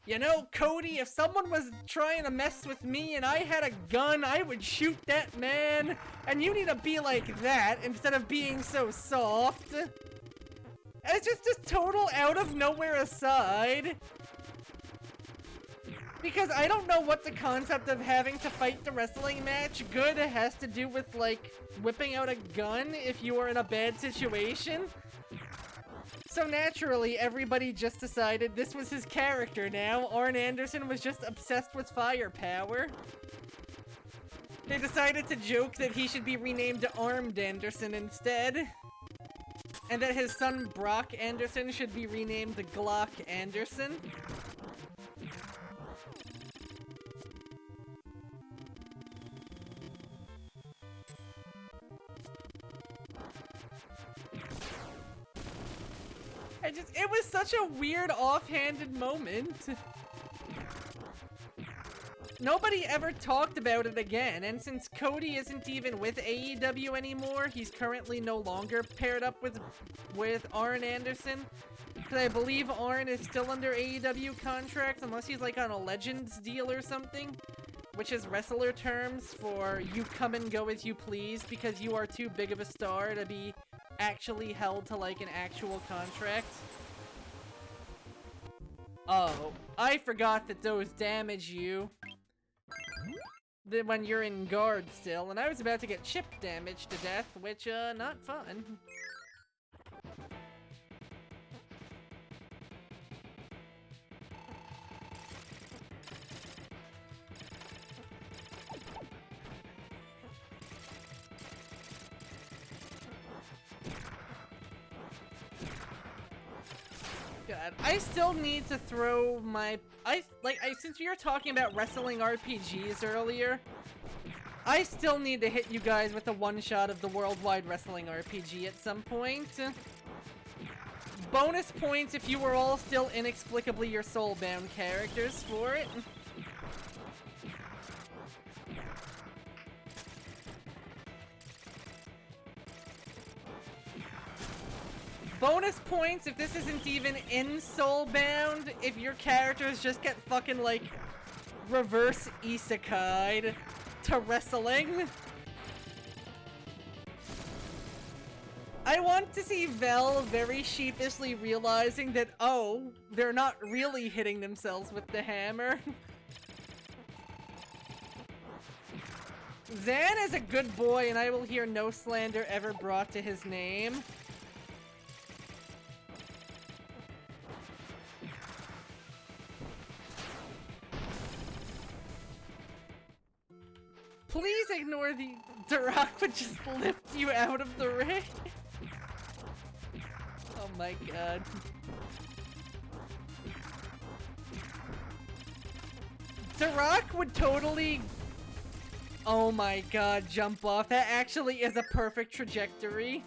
you know, Cody, if someone was trying to mess with me and I had a gun, I would shoot that man. And you need to be like that instead of being so soft. And it's just this total out of nowhere aside. Because I don't know what the concept of having to fight the wrestling match good has to do with, like, whipping out a gun if you are in a bad situation. So naturally, everybody just decided this was his character now. Arn Anderson was just obsessed with firepower. They decided to joke that he should be renamed to Armed Anderson instead. And that his son Brock Anderson should be renamed to Glock Anderson. It was such a weird offhanded moment. Nobody ever talked about it again, and since Cody isn't even with AEW anymore, he's currently no longer paired up with Arn Anderson. Because I believe Arn is still under AEW contract, unless he's like on a Legends deal or something. Which is wrestler terms for you come and go as you please because you are too big of a star to be actually held to like an actual contract. Oh, I forgot that those damage you when you're in guard still, and I was about to get chip damaged to death, which, not fun. God, I still need to throw my... since we were talking about wrestling RPGs earlier, I still need to hit you guys with a one-shot of the Worldwide Wrestling RPG at some point. Bonus points if you were all still inexplicably your soulbound characters for it. Bonus points if this isn't even in Soulbound, if your characters just get fucking, like, reverse isekai'd to wrestling. I want to see Vel very sheepishly realizing that, oh, they're not really hitting themselves with the hammer. Zan is a good boy, and I will hear no slander ever brought to his name. Please ignore the rock would just lift you out of the ring. Oh my god. The Rock would totally... Oh my god, jump off. That actually is a perfect trajectory.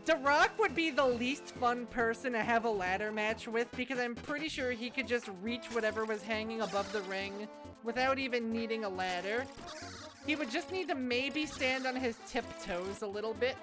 The Rock would be the least fun person to have a ladder match with because I'm pretty sure he could just reach whatever was hanging above the ring without even needing a ladder. He would just need to maybe stand on his tiptoes a little bit.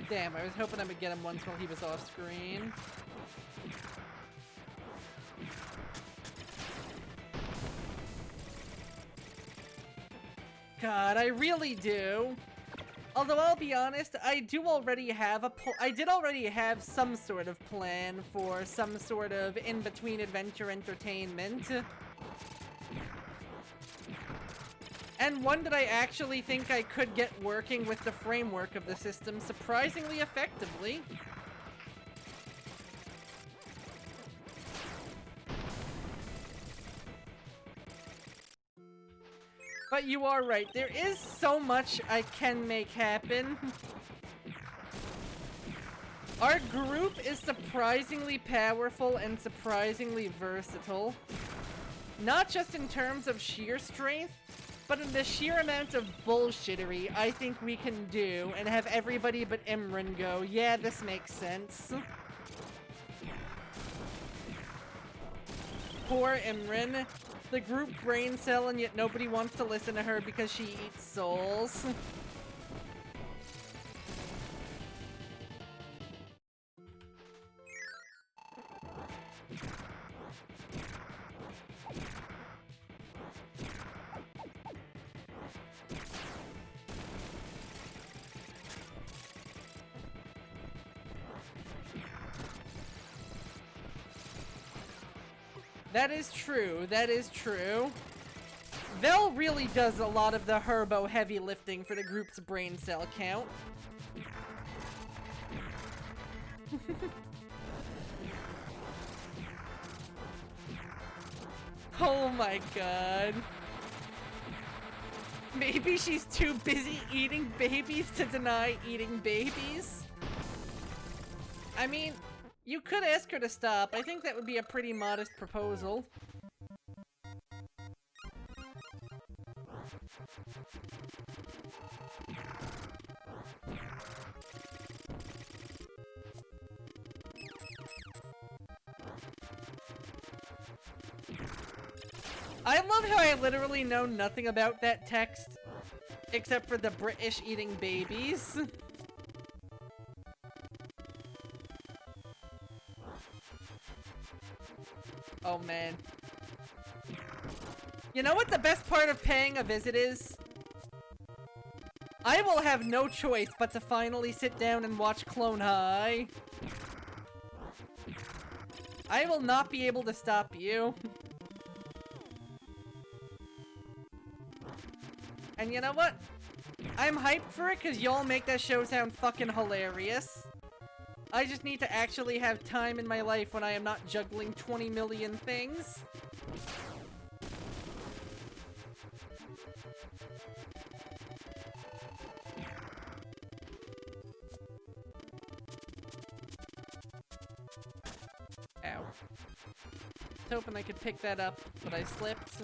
Damn, I was hoping I would get him once while he was off screen. God, I really do. Although I'll be honest, I did already have some sort of plan for some sort of in-between adventure entertainment. And one that I actually think I could get working with the framework of the system surprisingly effectively. But you are right, there is so much I can make happen. Our group is surprisingly powerful and surprisingly versatile. Not just in terms of sheer strength, but in the sheer amount of bullshittery I think we can do and have everybody but Imran go, yeah, this makes sense. Poor Imran. The group brain cell, and yet nobody wants to listen to her because she eats souls. That is true, that is true. Vel really does a lot of the herbo heavy lifting for the group's brain cell count. Oh my god. Maybe she's too busy eating babies to deny eating babies? I mean, you could ask her to stop. I think that would be a pretty modest proposal. I love how I literally know nothing about that text, except for the British eating babies. Oh man. You know what the best part of paying a visit is? I will have no choice but to finally sit down and watch Clone High. I will not be able to stop you. And you know what? I'm hyped for it because y'all make that show sound fucking hilarious. I just need to actually have time in my life when I am not juggling 20 million things. Ow. I was hoping I could pick that up, but I slipped.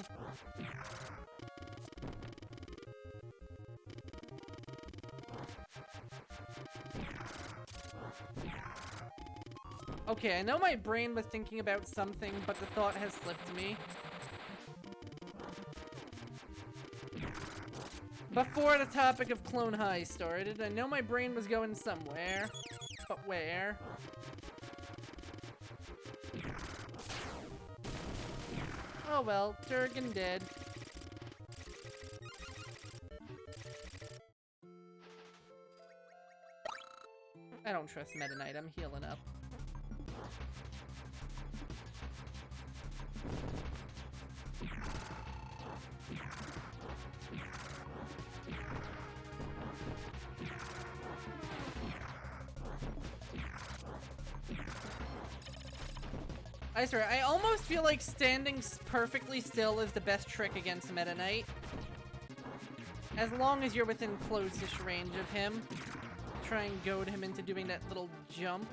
Okay, I know my brain was thinking about something, but the thought has slipped me. Before the topic of Clone High started, I know my brain was going somewhere. But where? Oh well, Durgan dead. I don't trust Meta Knight, I'm healing up. I swear, I almost feel like standing perfectly still is the best trick against Meta Knight. As long as you're within closest range of him. Try and goad him into doing that little jump.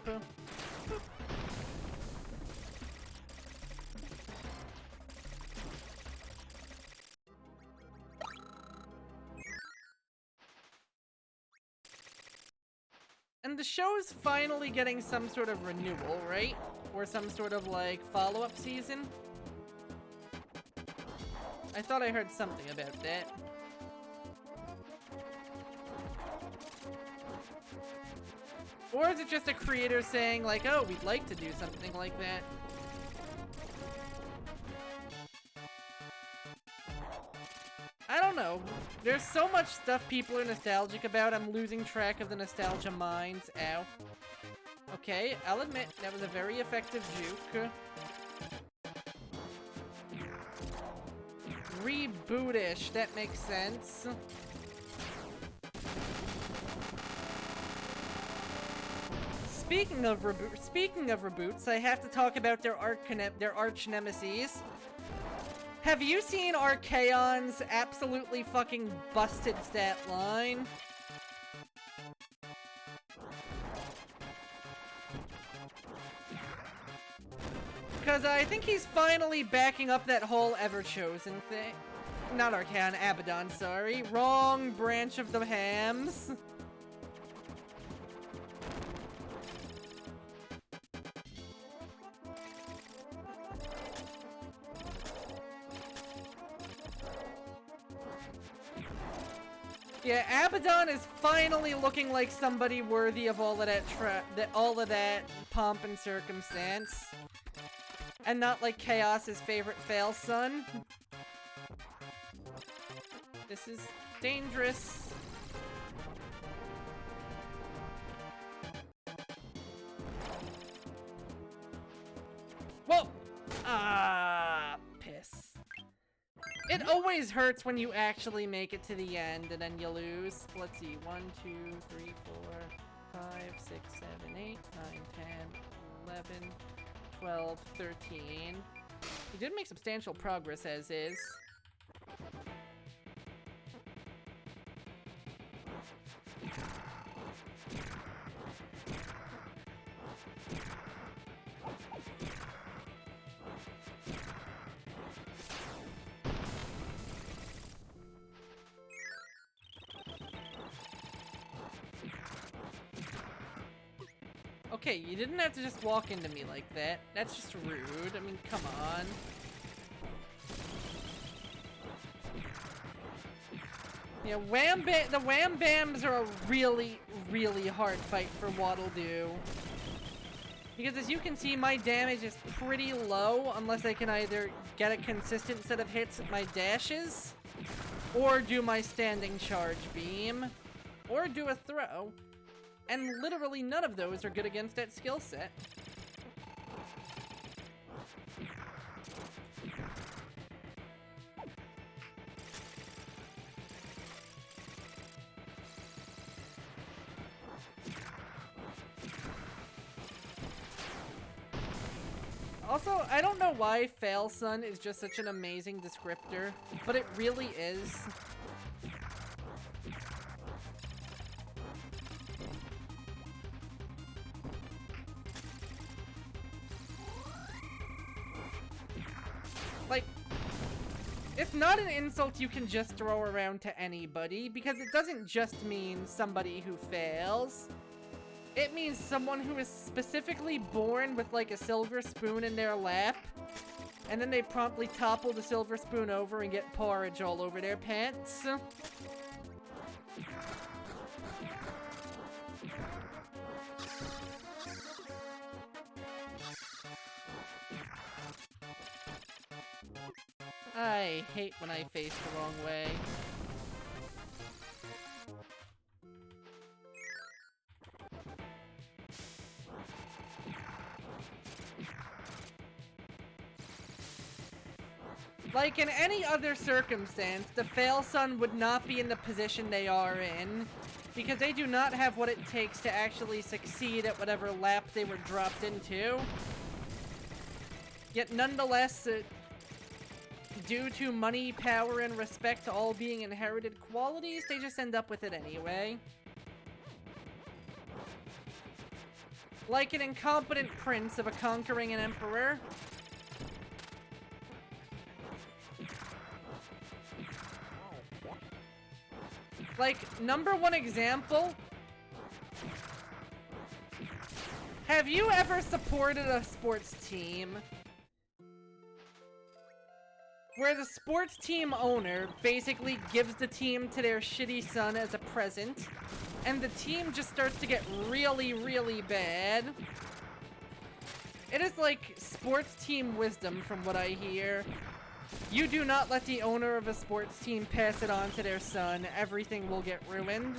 And the show's finally getting some sort of renewal, right? Or some sort of, like, follow-up season? I thought I heard something about that. Or is it just a creator saying, like, oh, we'd like to do something like that? I don't know. There's so much stuff people are nostalgic about, I'm losing track of the nostalgia mines. Ow. Okay, I'll admit, that was a very effective juke. Rebootish, that makes sense. Speaking of reboots, I have to talk about their arch nemesis. Have you seen Archaon's absolutely fucking busted stat line? Because I think he's finally backing up that whole Ever-Chosen thing. Not Archaon, Abaddon, sorry. Wrong branch of the hams. Yeah, Abaddon is finally looking like somebody worthy of all of that pomp and circumstance. And not like Chaos's favorite fail son. This is dangerous. Whoa! Ah, piss. It always hurts when you actually make it to the end and then you lose. Let's see, 1, 2, 3, 4, 5, 6, 7, 8, 9, 10, 11, 12, 13. He did make substantial progress as is. Okay, you didn't have to just walk into me like that. That's just rude. I mean, come on. Yeah, the Wham Bams are a really, really hard fight for Waddle Doo. Because as you can see, my damage is pretty low unless I can either get a consistent set of hits at my dashes, or do my standing charge beam, or do a throw. And literally none of those are good against that skill set. Also, I don't know why Fail Son is just such an amazing descriptor, but it really is. Like, it's not an insult you can just throw around to anybody, because it doesn't just mean somebody who fails. It means someone who is specifically born with, like, a silver spoon in their lap, and then they promptly topple the silver spoon over and get porridge all over their pants. I hate when I face the wrong way. Like in any other circumstance, the Fail Son would not be in the position they are in, because they do not have what it takes to actually succeed at whatever lap they were dropped into. Yet nonetheless, due to money, power, and respect all being inherited qualities, they just end up with it anyway. Like an incompetent prince of a conquering an emperor. Like, #1 example. Have you ever supported a sports team? where the sports team owner basically gives the team to their shitty son as a present, and the team just starts to get really, really bad. It is like sports team wisdom from what I hear. You do not let the owner of a sports team pass it on to their son. Everything will get ruined.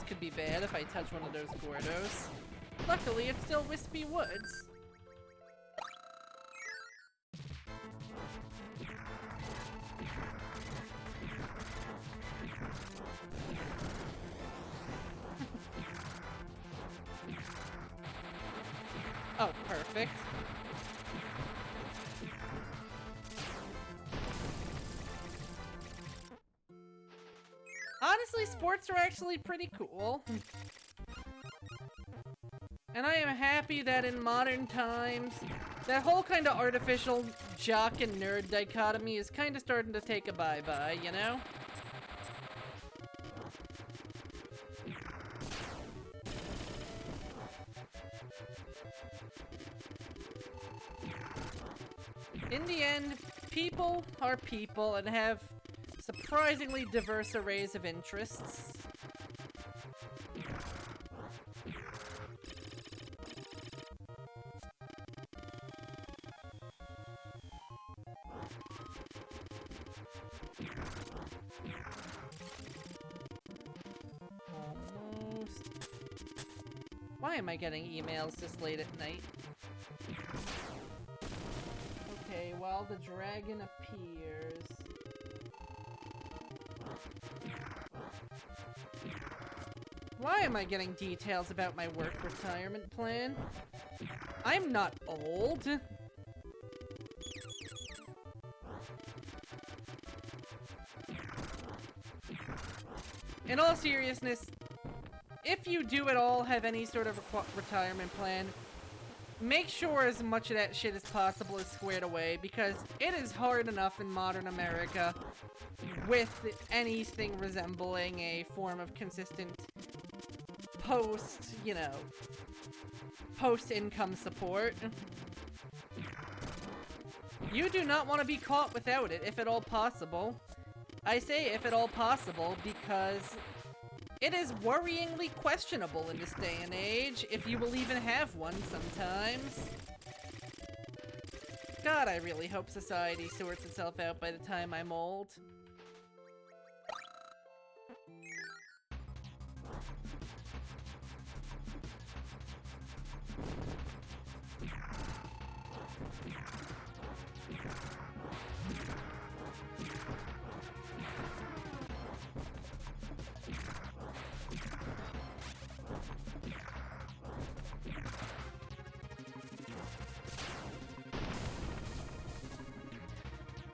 Could be bad if I touch one of those Gordos. Luckily, it's still Wispy Woods. Oh, perfect. Honestly, sports are actually pretty cool. And I am happy that in modern times, that whole kind of artificial jock and nerd dichotomy is kind of starting to take a bye-bye, you know? In the end, people are people and have surprisingly diverse arrays of interests. Almost. Why am I getting emails this late at night? Okay, while the dragon appears... Why am I getting details about my work retirement plan? I'm not old. In all seriousness, if you do at all have any sort of retirement plan, make sure as much of that shit as possible is squared away, because it is hard enough in modern America with anything resembling a form of consistent post-income support. You do not want to be caught without it, if at all possible. I say if at all possible because it is worryingly questionable in this day and age if you will even have one sometimes. God, I really hope society sorts itself out by the time I'm old.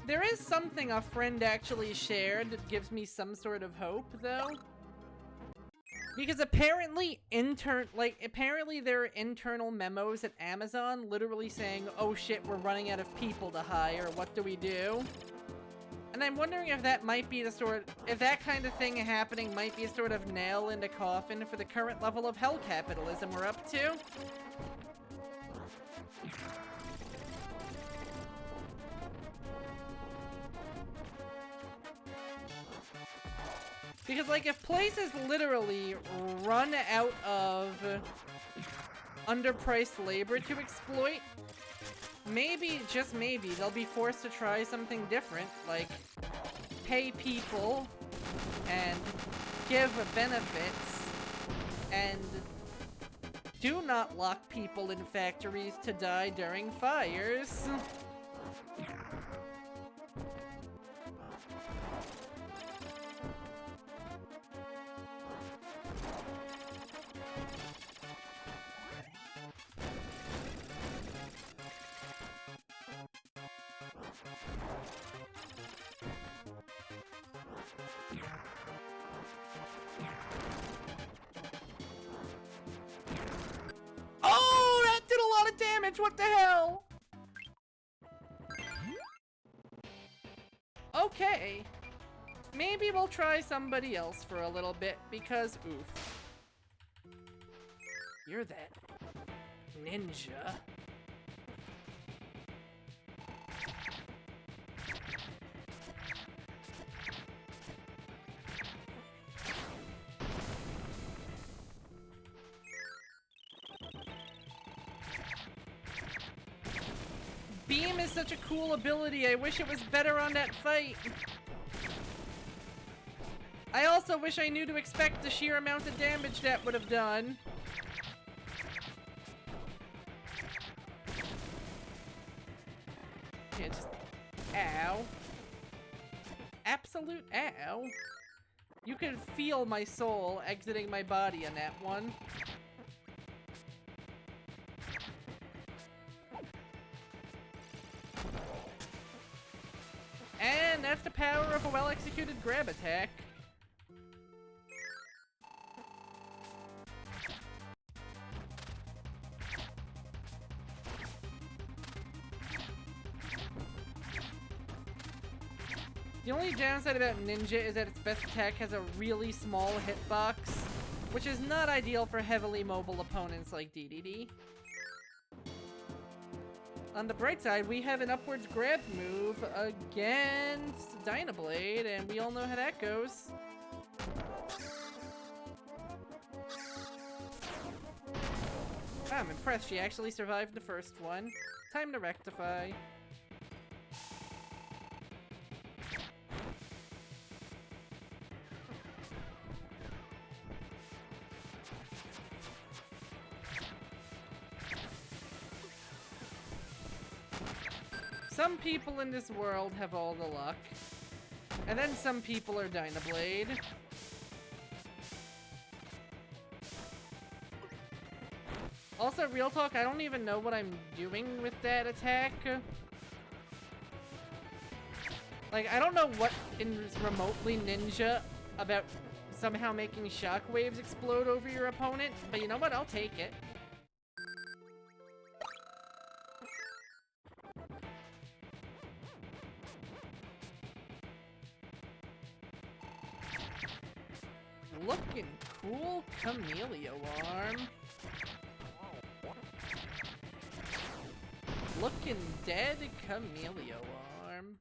There is something a friend actually shared that gives me some sort of hope, though. Because apparently there are internal memos at Amazon literally saying, oh shit, we're running out of people to hire, what do we do? And I'm wondering if that might be if that kind of thing happening might be a sort of nail in the coffin for the current level of hell capitalism we're up to. Because, like, if places literally run out of underpriced labor to exploit, maybe, just maybe, they'll be forced to try something different, like pay people and give benefits and do not lock people in factories to die during fires. damage, what the hell? Okay. Maybe we'll try somebody else for a little bit, because oof. You're that ninja. Beam is such a cool ability. I wish it was better on that fight. I also wish I knew to expect the sheer amount of damage that would have done. Yeah, just... Ow. Absolute ow. You can feel my soul exiting my body in that one. And that's the power of a well-executed grab attack. The only downside about Ninja is that its best attack has a really small hitbox, which is not ideal for heavily mobile opponents like DDD. On the bright side, we have an upwards grab move against Dynablade, and we all know how that goes. I'm impressed she actually survived the first one. Time to rectify. Some people in this world have all the luck. And then some people are Dynablade. Also, real talk, I don't even know what I'm doing with that attack. Like, I don't know what is remotely ninja about somehow making shockwaves explode over your opponent, but you know what? I'll take it. Looking cool, Chameleon arm. Looking dead, Chameleon arm.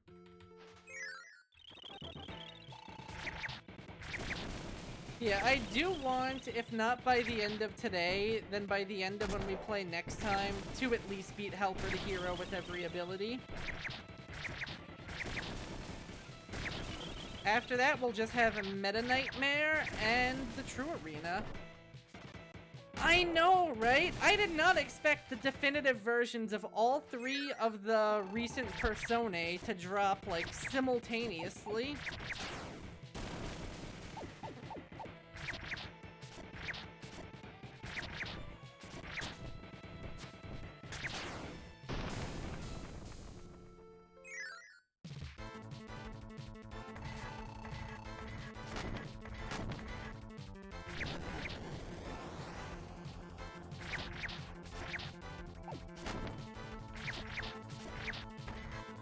Yeah, I do want, if not by the end of today, then by the end of when we play next time, to at least beat Helper the Hero with every ability. After that, we'll just have a Meta Nightmare and the True Arena. I know, right? I did not expect the definitive versions of all three of the recent Personae to drop, like, simultaneously.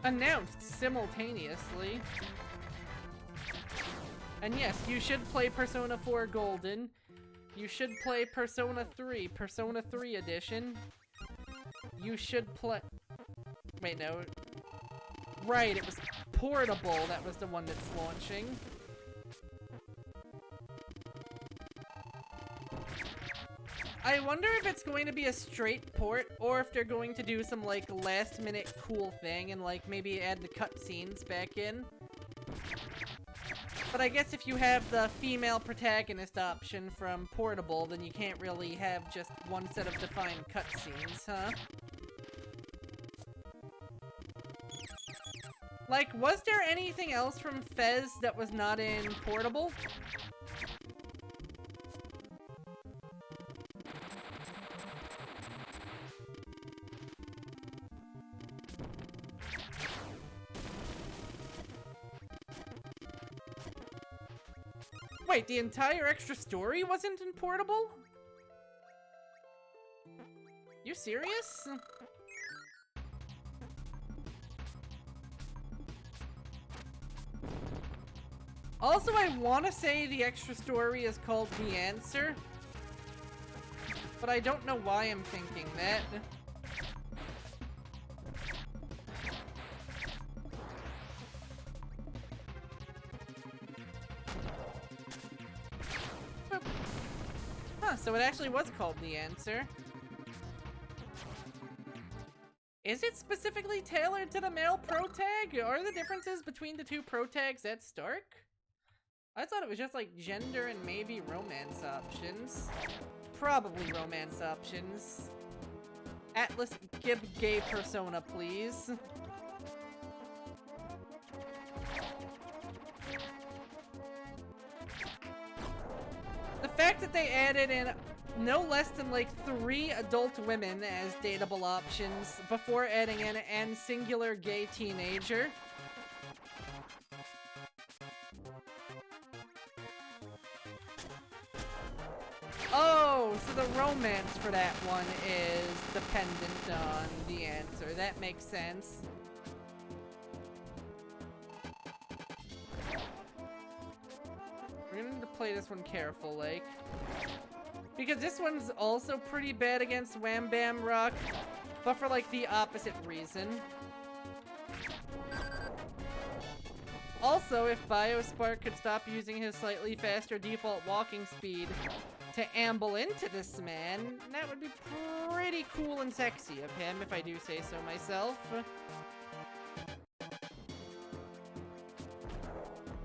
Announced simultaneously. And yes, you should play Persona 4 Golden. You should play Persona 3, Persona 3 Edition. You should play... Wait, no. Right, it was Portable that was the one that's launching. I wonder if it's going to be a straight port, or if they're going to do some, like, last-minute cool thing and, like, maybe add the cutscenes back in. But I guess if you have the female protagonist option from Portable, then you can't really have just one set of defined cutscenes, huh? Like, was there anything else from Fez that was not in Portable? Wait, the entire extra story wasn't in Portable? You serious? Also, I want to say the extra story is called The Answer, but I don't know why I'm thinking that. Huh, so it actually was called The Answer. Is it specifically tailored to the male pro tag? Are the differences between the two pro tags that stark? I thought it was just like gender and maybe romance options. Probably romance options. Atlas, give gay persona, please. The fact that they added in no less than like 3 adult women as dateable options before adding in an singular gay teenager. Oh, so the romance for that one is dependent on the answer. That makes sense. We're gonna need to play this one careful, like. Because this one's also pretty bad against Wham Bam Rock, but for like the opposite reason. Also, if Biospark could stop using his slightly faster default walking speed to amble into this man, that would be pretty cool and sexy of him, if I do say so myself.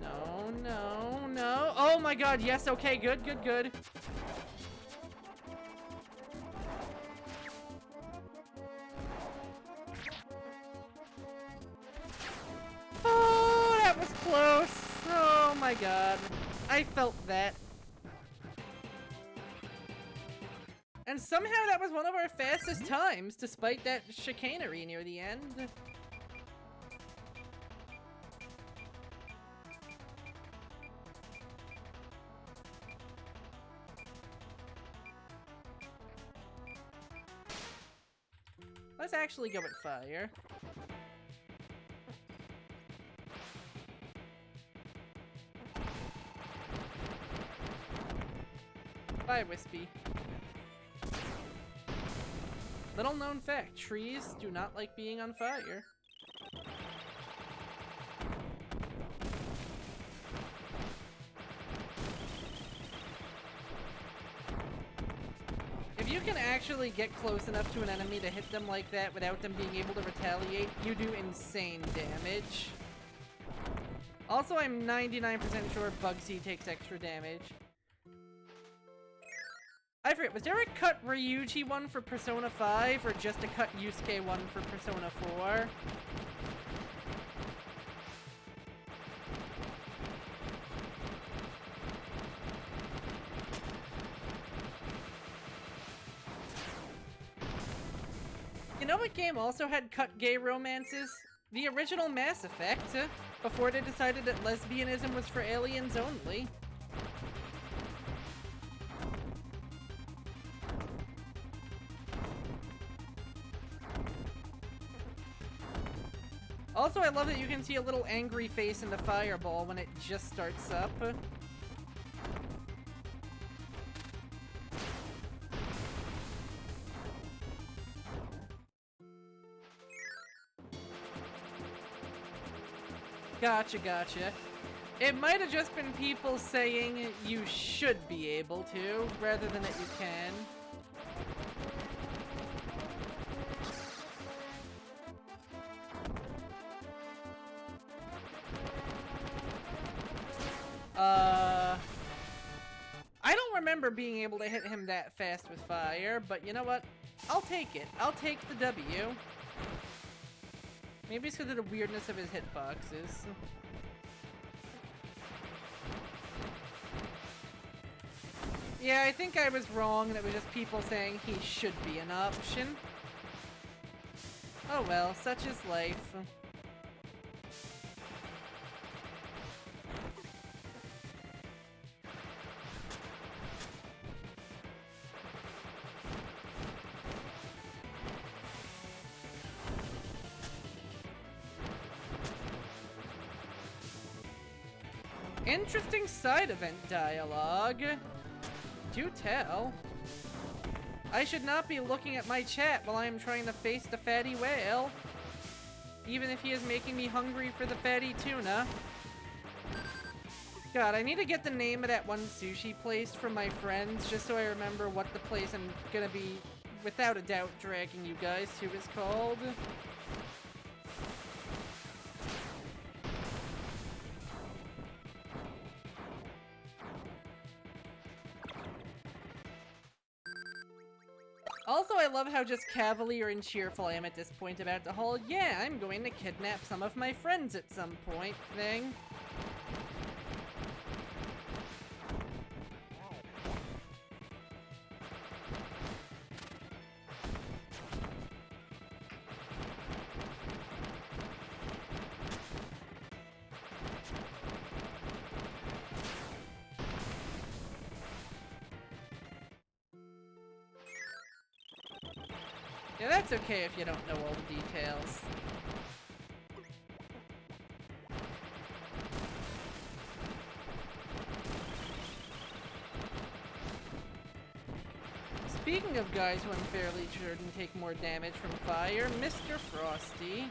No, no, no. Oh my god, yes, okay, good, good, good. Oh, that was close. Oh my god. I felt that. And somehow that was one of our fastest times, despite that chicanery near the end. Let's actually go with fire. Bye, Wispy. Little known fact, trees do not like being on fire. If you can actually get close enough to an enemy to hit them like that without them being able to retaliate, you do insane damage. Also, I'm 99% sure Bugsy takes extra damage. I forget, was there a cut Ryuji one for Persona 5, or just a cut Yusuke one for Persona 4? You know what game also had cut gay romances? The original Mass Effect, before they decided that lesbianism was for aliens only. Also, I love that you can see a little angry face in the fireball when it just starts up. Gotcha, gotcha. It might have just been people saying you should be able to, rather than that you can. I don't remember being able to hit him that fast with fire, but you know what? I'll take it. I'll take the W. Maybe it's because of the weirdness of his hitboxes. Yeah, I think I was wrong, and it was just people saying he should be an option. Oh well, such is life. Interesting side event dialogue. Do tell. I should not be looking at my chat while I am trying to face the fatty whale. Even if he is making me hungry for the fatty tuna. God, I need to get the name of that one sushi place from my friends just so I remember what the place I'm gonna be, without a doubt, dragging you guys to is called. Also, I love how just cavalier and cheerful I am at this point about the whole, yeah, I'm going to kidnap some of my friends at some point thing. Yeah, that's okay if you don't know all the details. Speaking of guys who unfairly shouldn't take more damage from fire, Mr. Frosty.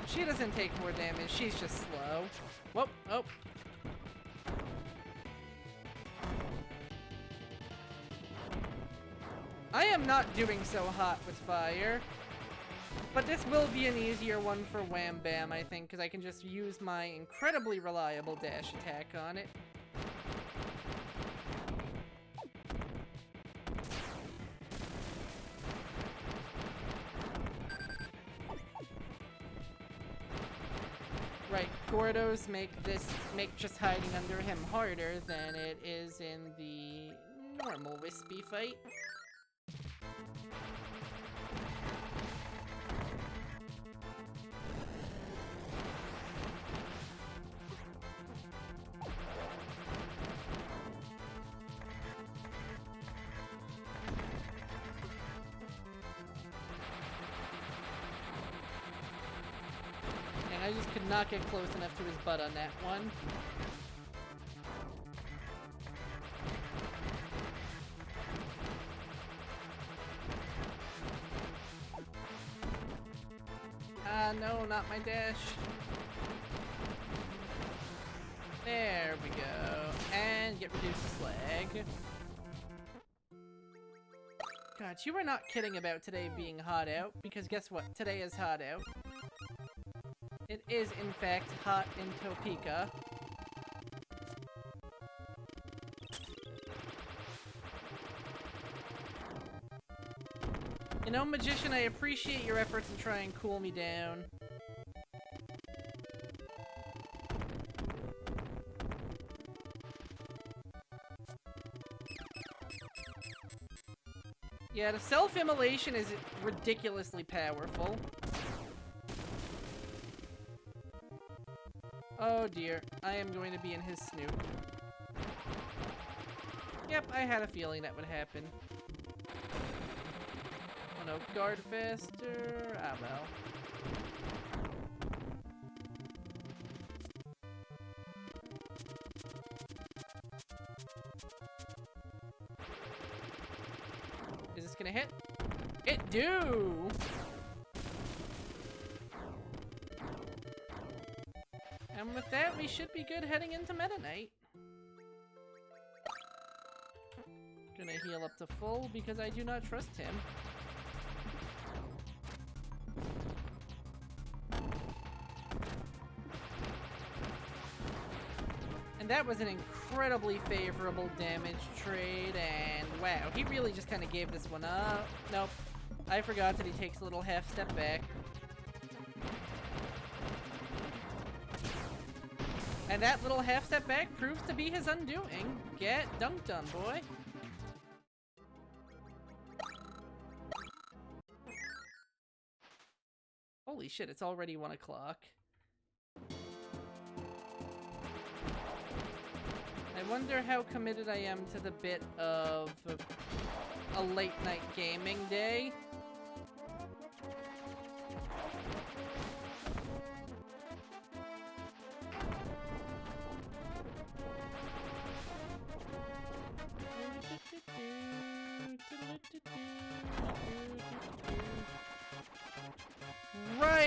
She doesn't take more damage, she's just slow. Whoop, oh. I am not doing so hot with fire, but this will be an easier one for Wham Bam, I think, because I can just use my incredibly reliable dash attack on it. Right, Gordos make just hiding under him harder than it is in the normal Wispy fight. I just could not get close enough to his butt on that one. Ah, no, not my dash. There we go. And get reduced to slag. God, you were not kidding about today being hot out, because guess what? Today is hot out. It is, in fact, hot in Topeka. You know, Magician, I appreciate your efforts to try and cool me down. Yeah, the self-immolation is ridiculously powerful. Oh dear, I am going to be in his snoot. Yep, I had a feeling that would happen. Oh no, guard faster. Ah well. Is this gonna hit? It do! And with that, we should be good heading into Meta Knight. Gonna heal up to full because I do not trust him. And that was an incredibly favorable damage trade, and wow, he really just kind of gave this one up. Nope, I forgot that he takes a little half step back. And that little half step back proves to be his undoing. Get dunked on, boy. Holy shit, it's already 1 o'clock. I wonder how committed I am to the bit of a late night gaming day.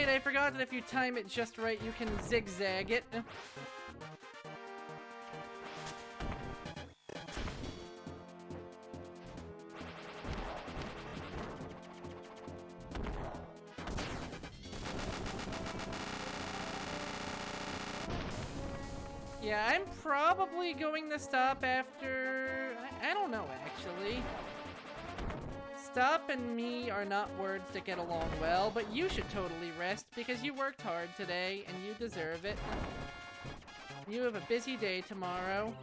right, I forgot that if you time it just right, you can zigzag it. Yeah, I'm probably going to stop after... I don't know, actually. Stop and me are not words that get along well, but you should totally rest because you worked hard today and you deserve it. You have a busy day tomorrow.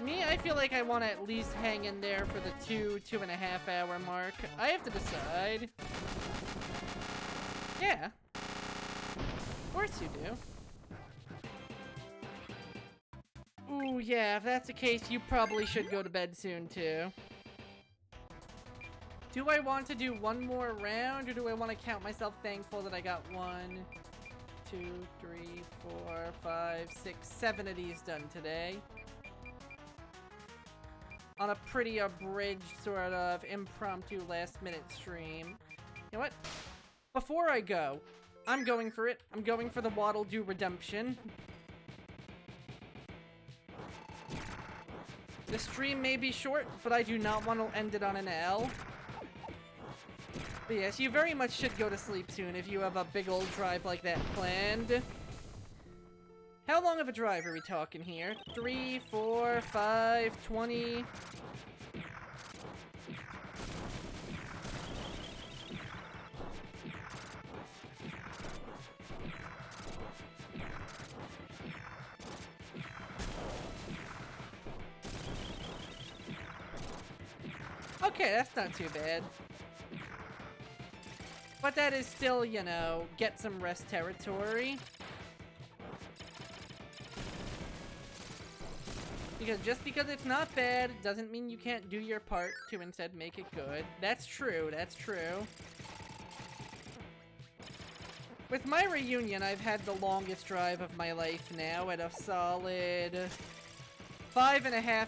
Me, I feel like I want to at least hang in there for the 2.5 hour mark. I have to decide. Yeah. Of course you do. Ooh, yeah, if that's the case, you probably should go to bed soon, too. Do I want to do one more round, or do I want to count myself thankful that I got 1, 2, 3, 4, 5, 6, 7 of these done today? On a pretty abridged sort of impromptu last-minute stream. You know what? Before I go, I'm going for it. I'm going for the Waddle Doo Redemption. The stream may be short, but I do not want to end it on an L. But yes, you very much should go to sleep soon if you have a big old drive like that planned. How long of a drive are we talking here? 3, 4, 5, 20... Okay, that's not too bad. But that is still, you know, get some rest territory. Because just because it's not bad doesn't mean you can't do your part to instead make it good. That's true, that's true. With my reunion, I've had the longest drive of my life now at a solid 5.5.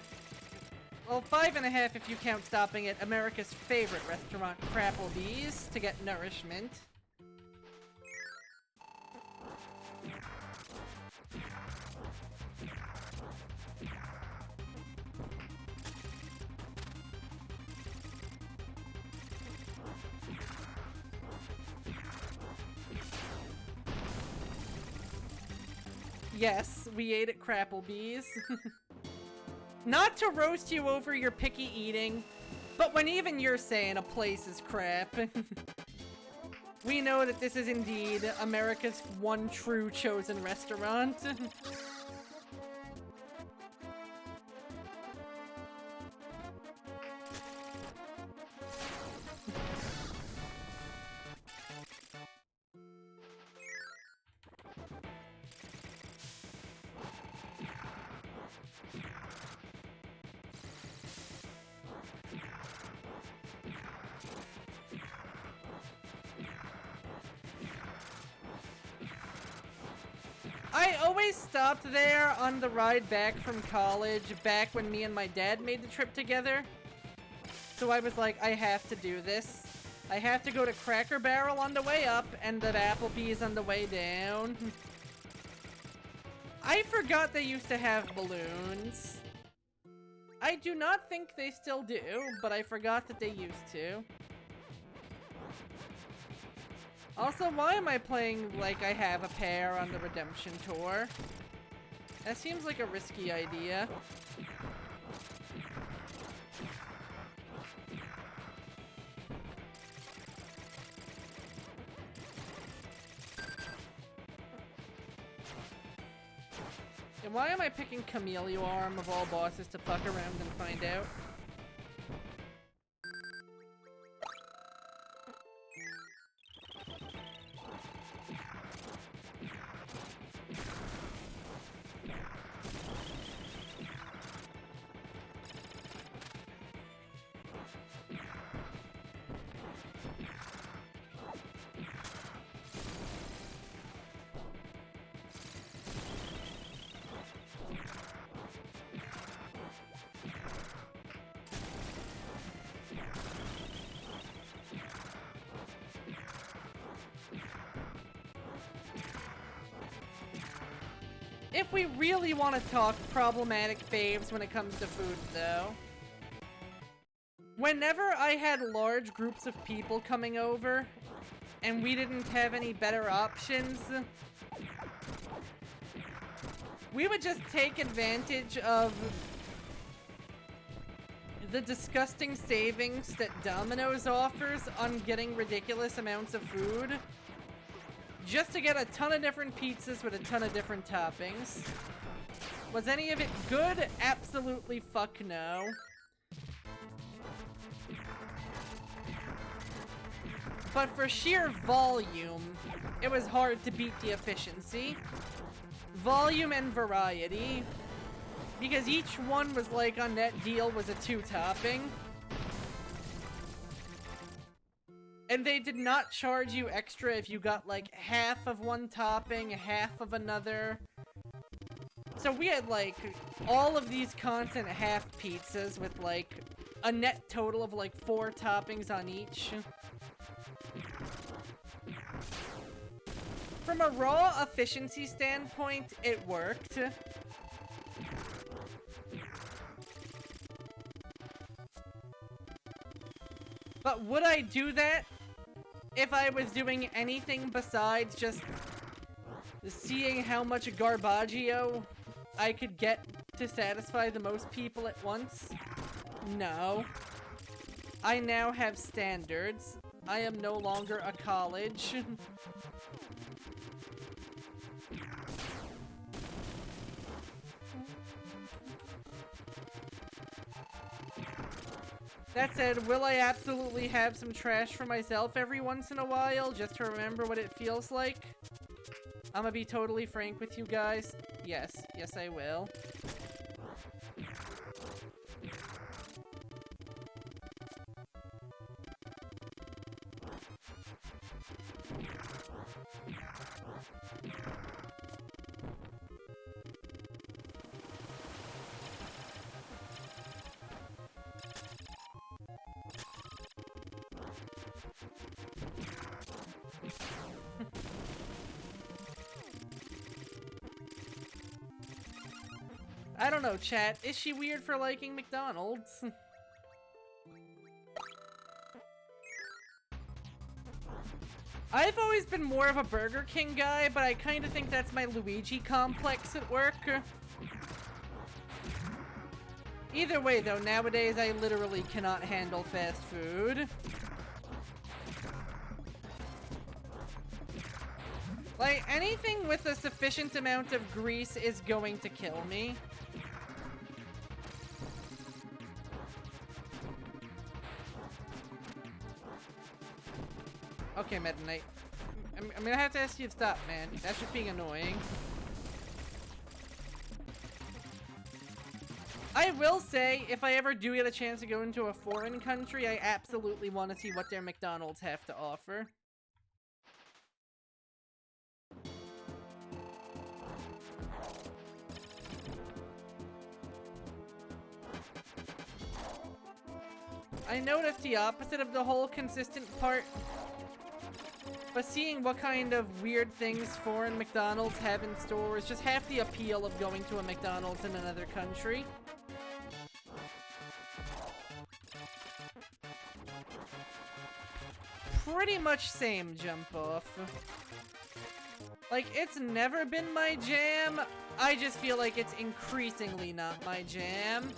Well, 5.5 if you count stopping at America's favorite restaurant, Crapplebee's, to get nourishment. Yes, we ate at Crapplebee's. Not to roast you over your picky eating, but when even you're saying a place is crap, we know that this is indeed America's one true chosen restaurant. I always stopped there on the ride back from college, back when me and my dad made the trip together. So I was like, I have to do this. I have to go to Cracker Barrel on the way up, and the Applebee's on the way down. I forgot they used to have balloons. I do not think they still do, but I forgot that they used to. Also, why am I playing like I have a pair on the Redemption Tour? That seems like a risky idea. And why am I picking Chameleon Arm of all bosses to fuck around and find out? If we really want to talk problematic faves when it comes to food, though, whenever I had large groups of people coming over, and we didn't have any better options, we would just take advantage of the disgusting savings that Domino's offers on getting ridiculous amounts of food, just to get a ton of different pizzas with a ton of different toppings. Was any of it good? Absolutely fuck no. But for sheer volume, it was hard to beat the efficiency. Volume and variety. Because each one was like on that deal was a 2-topping. And they did not charge you extra if you got like half of one topping, half of another. So we had like all of these constant half pizzas with like a net total of like 4 toppings on each. From a raw efficiency standpoint, it worked. But would I do that if I was doing anything besides just seeing how much garbaggio I could get to satisfy the most people at once? No. I now have standards. I am no longer a college. That said, will I absolutely have some trash for myself every once in a while, just to remember what it feels like? I'm gonna be totally frank with you guys. Yes. Yes, I will. I don't know, chat. Is she weird for liking McDonald's? I've always been more of a Burger King guy, but I kind of think that's my Luigi complex at work. Either way, though, nowadays I literally cannot handle fast food. Like, anything with a sufficient amount of grease is going to kill me. Okay, Meta Knight. I'm gonna have to ask you to stop, man. That's just being annoying. I will say, if I ever do get a chance to go into a foreign country, I absolutely want to see what their McDonald's have to offer. I noticed the opposite of the whole consistent part. But seeing what kind of weird things foreign McDonald's have in store is just half the appeal of going to a McDonald's in another country. Pretty much same jump off. Like, it's never been my jam. I just feel like it's increasingly not my jam.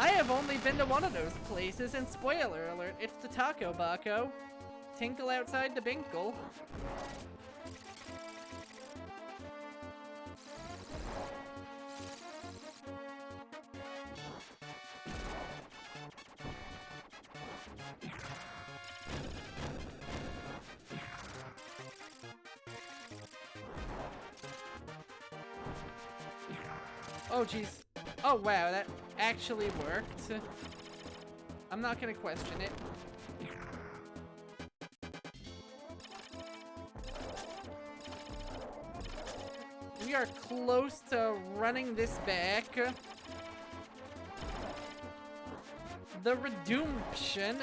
I have only been to one of those places, and spoiler alert, it's the Taco Baco. Tinkle outside the Binkle. Oh, jeez. Oh, wow, that actually worked. I'm not gonna question it. We are close to running this back. The redemption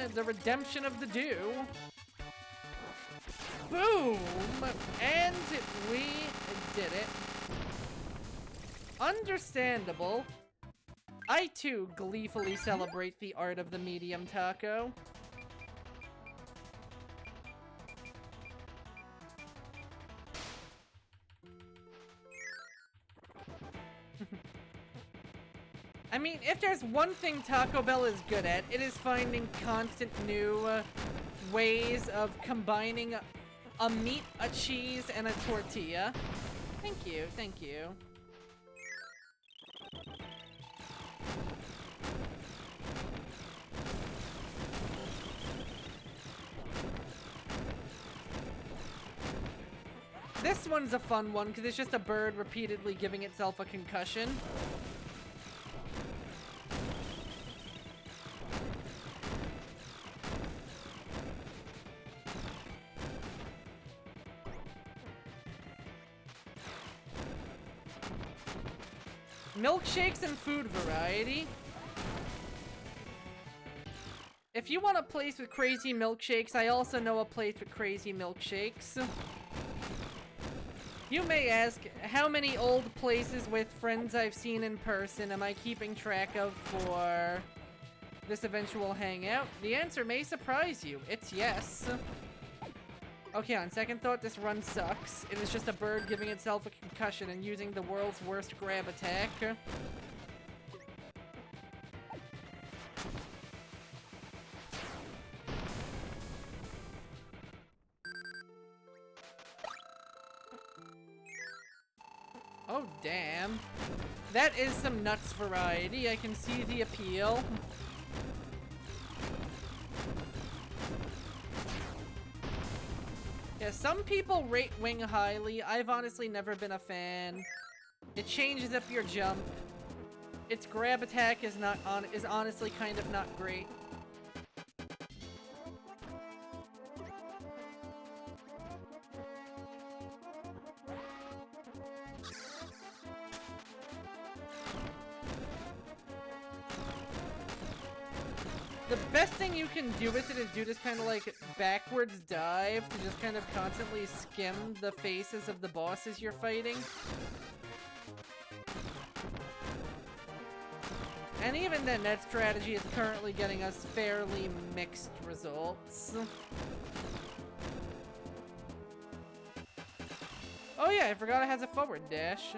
of the dew. Boom! And we did it. Understandable. I too gleefully celebrate the art of the medium taco. I mean, if there's one thing Taco Bell is good at, it is finding constant new ways of combining a meat, a cheese, and a tortilla. Thank you, thank you. This one's a fun one, because it's just a bird repeatedly giving itself a concussion. Milkshakes and food variety. If you want a place with crazy milkshakes, I also know a place with crazy milkshakes. You may ask, how many old places with friends I've seen in person am I keeping track of for this eventual hangout? The answer may surprise you. It's yes. Okay, on second thought, this run sucks. It is just a bird giving itself a concussion and using the world's worst grab attack. Oh, damn. That is some nuts variety. I can see the appeal. Yeah, some people rate wing highly. I've honestly never been a fan. It changes up your jump. Its grab attack is honestly kind of not great. The best thing you can do with it is do this kind of like backwards dive to just kind of constantly skim the faces of the bosses you're fighting. And even then, that strategy is currently getting us fairly mixed results. Oh yeah, I forgot it has a forward dash.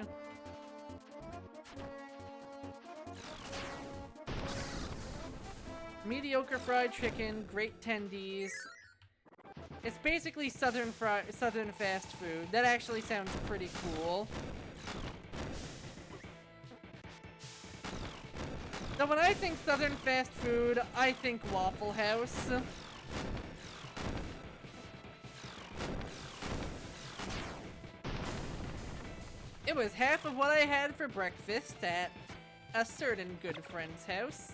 Mediocre fried chicken, great tendies. It's basically southern fast food. That actually sounds pretty cool. So when I think southern fast food, I think Waffle House. It was half of what I had for breakfast at a certain good friend's house.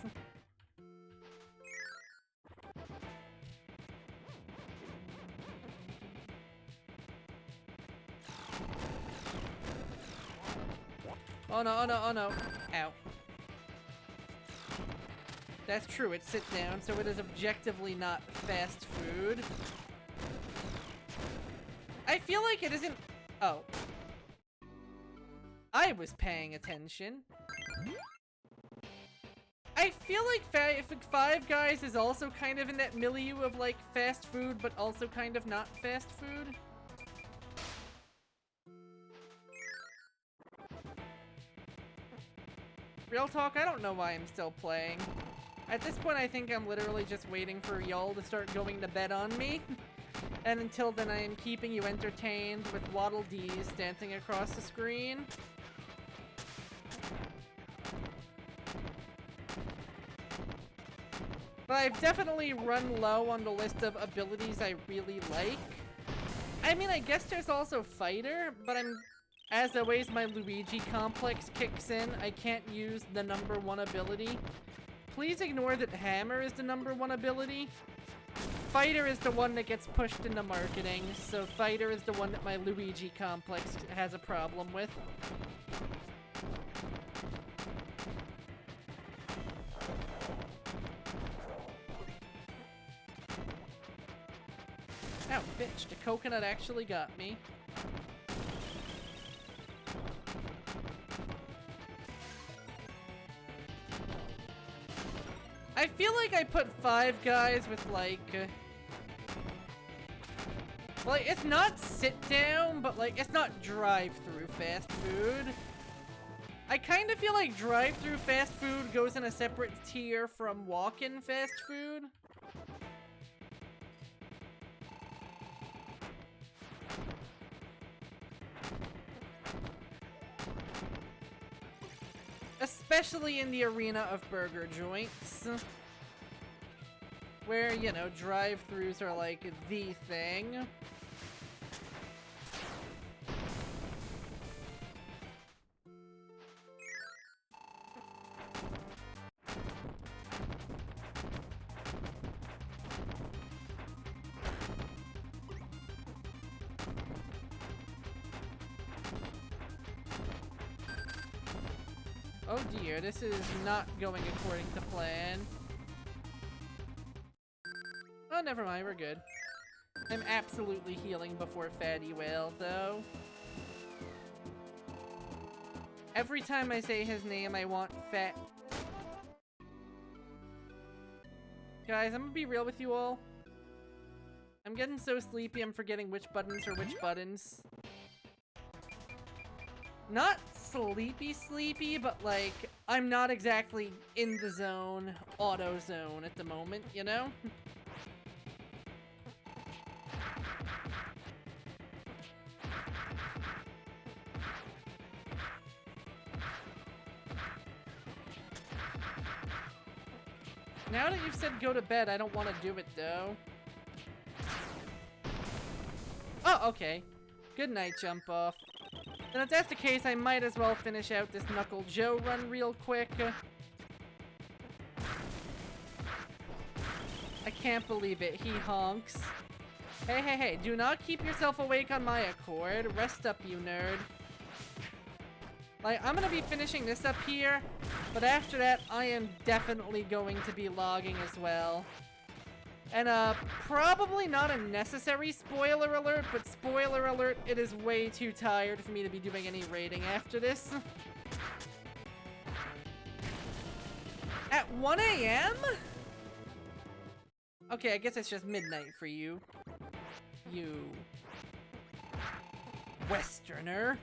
Oh no, oh no, oh no. Ow. That's true, it's sit down, so it is objectively not fast food. I feel like it isn't... Oh. I was paying attention. I feel like Five Guys is also kind of in that milieu of like fast food, but also kind of not fast food. Real talk, I don't know why I'm still playing. At this point, I think I'm literally just waiting for y'all to start going to bed on me. And until then, I am keeping you entertained with Waddle Dees dancing across the screen. But I've definitely run low on the list of abilities I really like. I mean, I guess there's also Fighter, but as always, my Luigi complex kicks in. I can't use the #1 ability. Please ignore that Hammer is the #1 ability. Fighter is the one that gets pushed into marketing, so Fighter is the one that my Luigi complex has a problem with. Ow, bitch, the coconut actually got me. I feel like I put Five Guys with like... well, like, it's not sit down, but like, it's not drive-through fast food. I kind of feel like drive-through fast food goes in a separate tier from walk-in fast food. Especially in the arena of burger joints. Where, you know, drive-thrus are like the thing. Oh dear, this is not going according to plan. Oh, never mind, we're good. I'm absolutely healing before Fatty Whale, though. Every time I say his name, I want Fat... Guys, I'm gonna be real with you all. I'm getting so sleepy, I'm forgetting which buttons are which buttons. Not sleepy, but like, I'm not exactly in the zone, auto zone at the moment, you know? Now that you've said go to bed, I don't want to do it though. Oh, okay. Good night, jump off. And if that's the case, I might as well finish out this Knuckle Joe run real quick. I can't believe it, he honks. Hey, do not keep yourself awake on my accord. Rest up, you nerd. Like, I'm gonna be finishing this up here, but after that, I am definitely going to be logging as well. And, probably not a necessary spoiler alert, but spoiler alert, it is way too tired for me to be doing any raiding after this. At 1 AM? Okay, I guess it's just midnight for you. You... Westerner.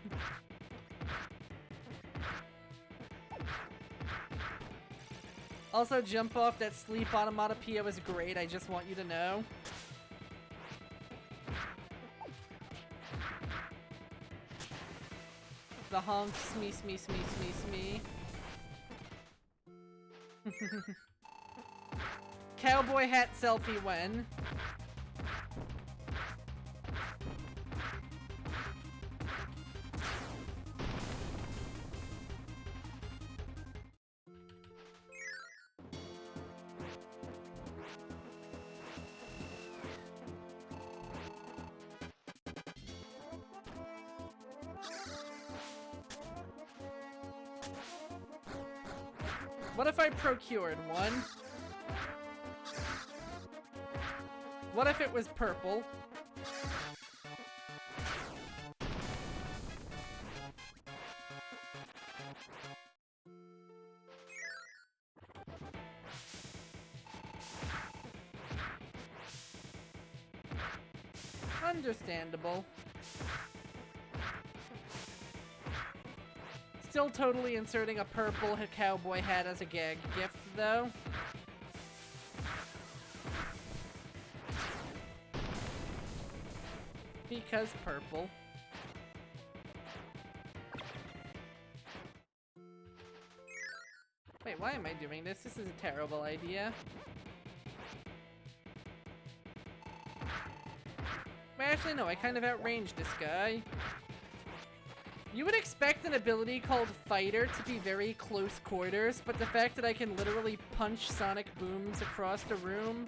Also, jump off, that sleep onomatopoeia was great, I just want you to know. The honk, smee. Cowboy hat selfie when? What if I procured one? What if it was purple? Understandable. Still totally inserting a purple cowboy hat as a gag gift, though. Because purple. Wait, why am I doing this? This is a terrible idea. Well, actually, no, I kind of outranged this guy. You would expect an ability called Fighter to be very close quarters, but the fact that I can literally punch sonic booms across the room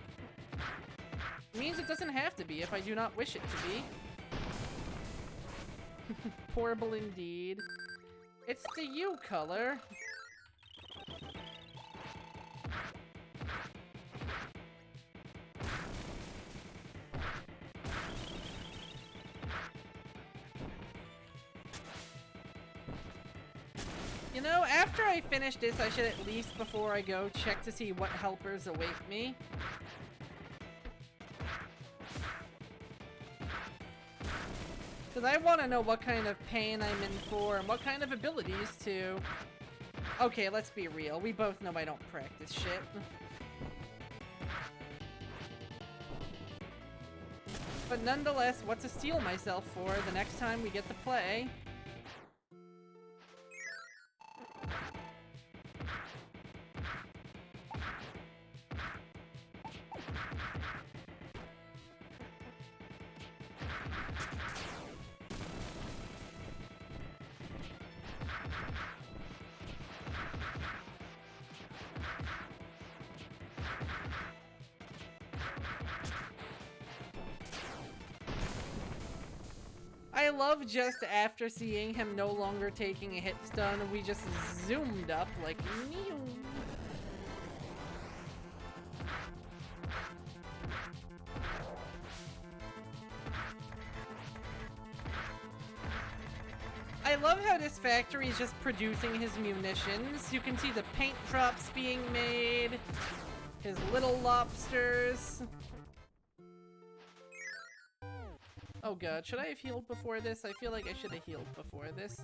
means it doesn't have to be if I do not wish it to be. Portable indeed. It's the U color. You know, after I finish this, I should at least, before I go, check to see what helpers await me. Because I want to know what kind of pain I'm in for and what kind of abilities to... Okay, let's be real. We both know I don't practice shit. But nonetheless, what to steel myself for the next time we get to play. I love just after seeing him no longer taking a hit stun, we just zoomed up like meow. I love how this factory is just producing his munitions. You can see the paint drops being made, his little lobsters. Oh god, should I have healed before this? I feel like I should have healed before this.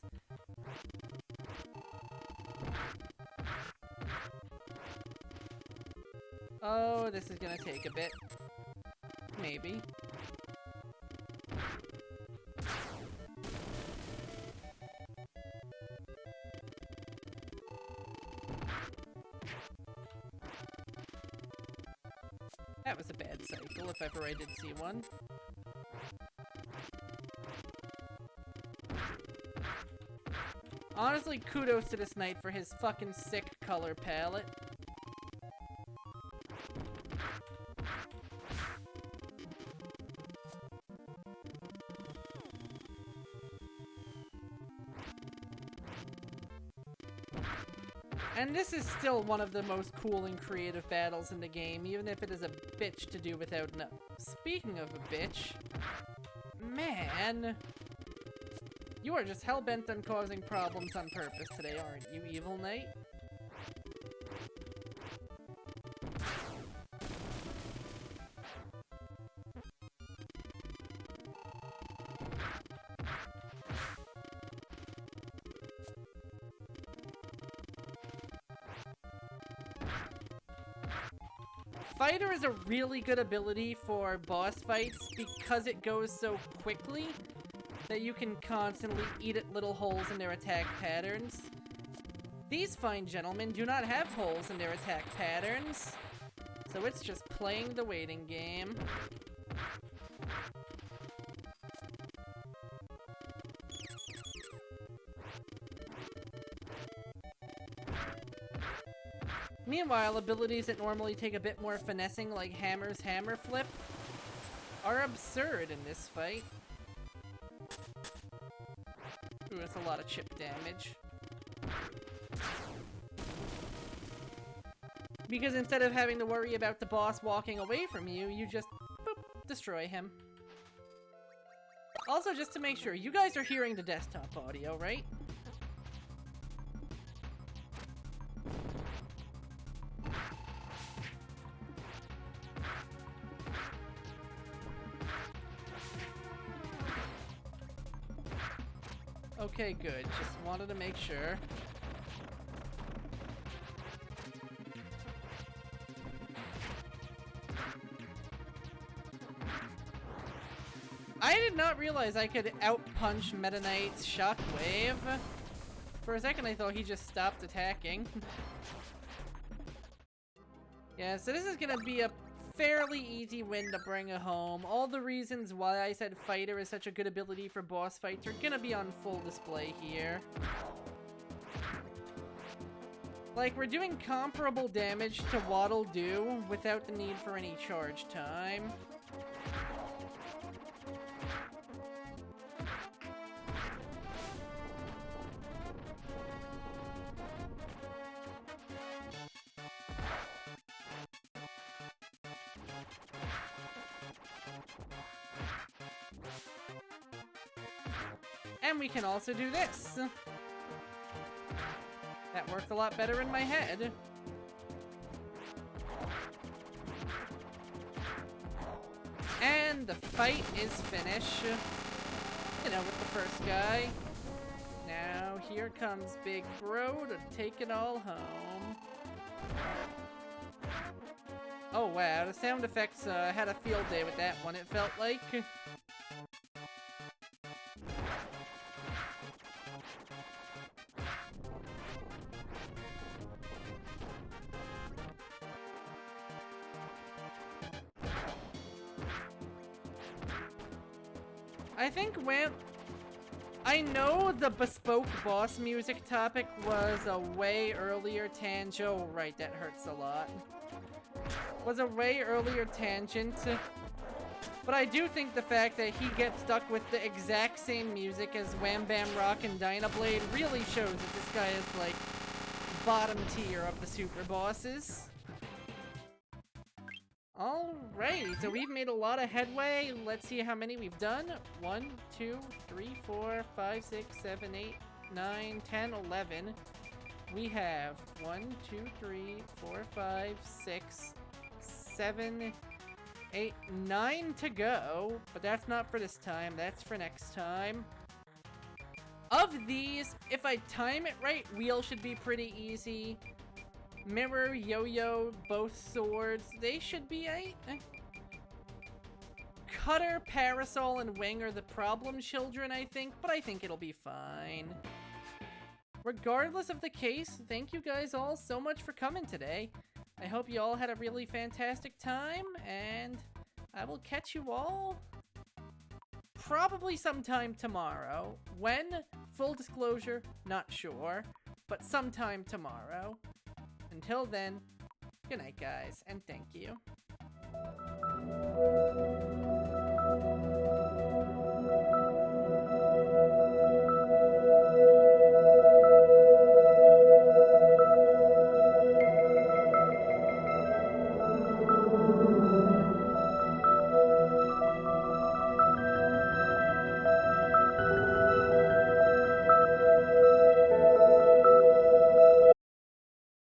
Oh, this is gonna take a bit. Maybe. That was a bad cycle, if ever I did see one. Honestly, kudos to this knight for his fucking sick color palette. And this is still one of the most cool and creative battles in the game, even if it is a bitch to do without no. Speaking of a bitch, man, you are just hell-bent on causing problems on purpose today, aren't you, Evil Knight? Fighter is a really good ability for boss fights because it goes so quickly that you can constantly eat at little holes in their attack patterns. These fine gentlemen do not have holes in their attack patterns, so it's just playing the waiting game. Meanwhile, abilities that normally take a bit more finessing, like Hammer's Hammer Flip, are absurd in this fight. Ooh, that's a lot of chip damage. Because instead of having to worry about the boss walking away from you, you just, boop, destroy him. Also, just to make sure, you guys are hearing the desktop audio, right? Okay, good. Just wanted to make sure. I did not realize I could out-punch Meta Knight's Shockwave. For a second I thought he just stopped attacking. Yeah, so this is gonna be a fairly easy win to bring home. All the reasons why I said Fighter is such a good ability for boss fights are gonna be on full display here. Like, we're doing comparable damage to Waddle Doo without the need for any charge time. And we can also do this. That worked a lot better in my head. And the fight is finished. You know, with the first guy. Now here comes Big Bro to take it all home. Oh wow, the sound effects had a field day with that one, it felt like. I think I know the bespoke boss music topic was a way earlier tangent. Oh, right, that hurts a lot. Was a way earlier tangent. But I do think the fact that he gets stuck with the exact same music as Wham Bam Rock and Dynablade really shows that this guy is like bottom tier of the super bosses. Alrighty, so we've made a lot of headway. Let's see how many we've done. 1, 2, 3, 4, 5, 6, 7, 8, 9, 10, 11. We have 1, 2, 3, 4, 5, 6, 7, 8, 9 to go. But that's not for this time, that's for next time. Of these, if I time it right, wheel should be pretty easy. Mirror, yo-yo, both swords, they should be 8. Cutter, parasol, and wing are the problem children, I think, but I think it'll be fine. Regardless of the case, thank you guys all so much for coming today. I hope you all had a really fantastic time, and I will catch you all probably sometime tomorrow. When? Full disclosure, not sure, but sometime tomorrow. Until then, good night, guys, and thank you.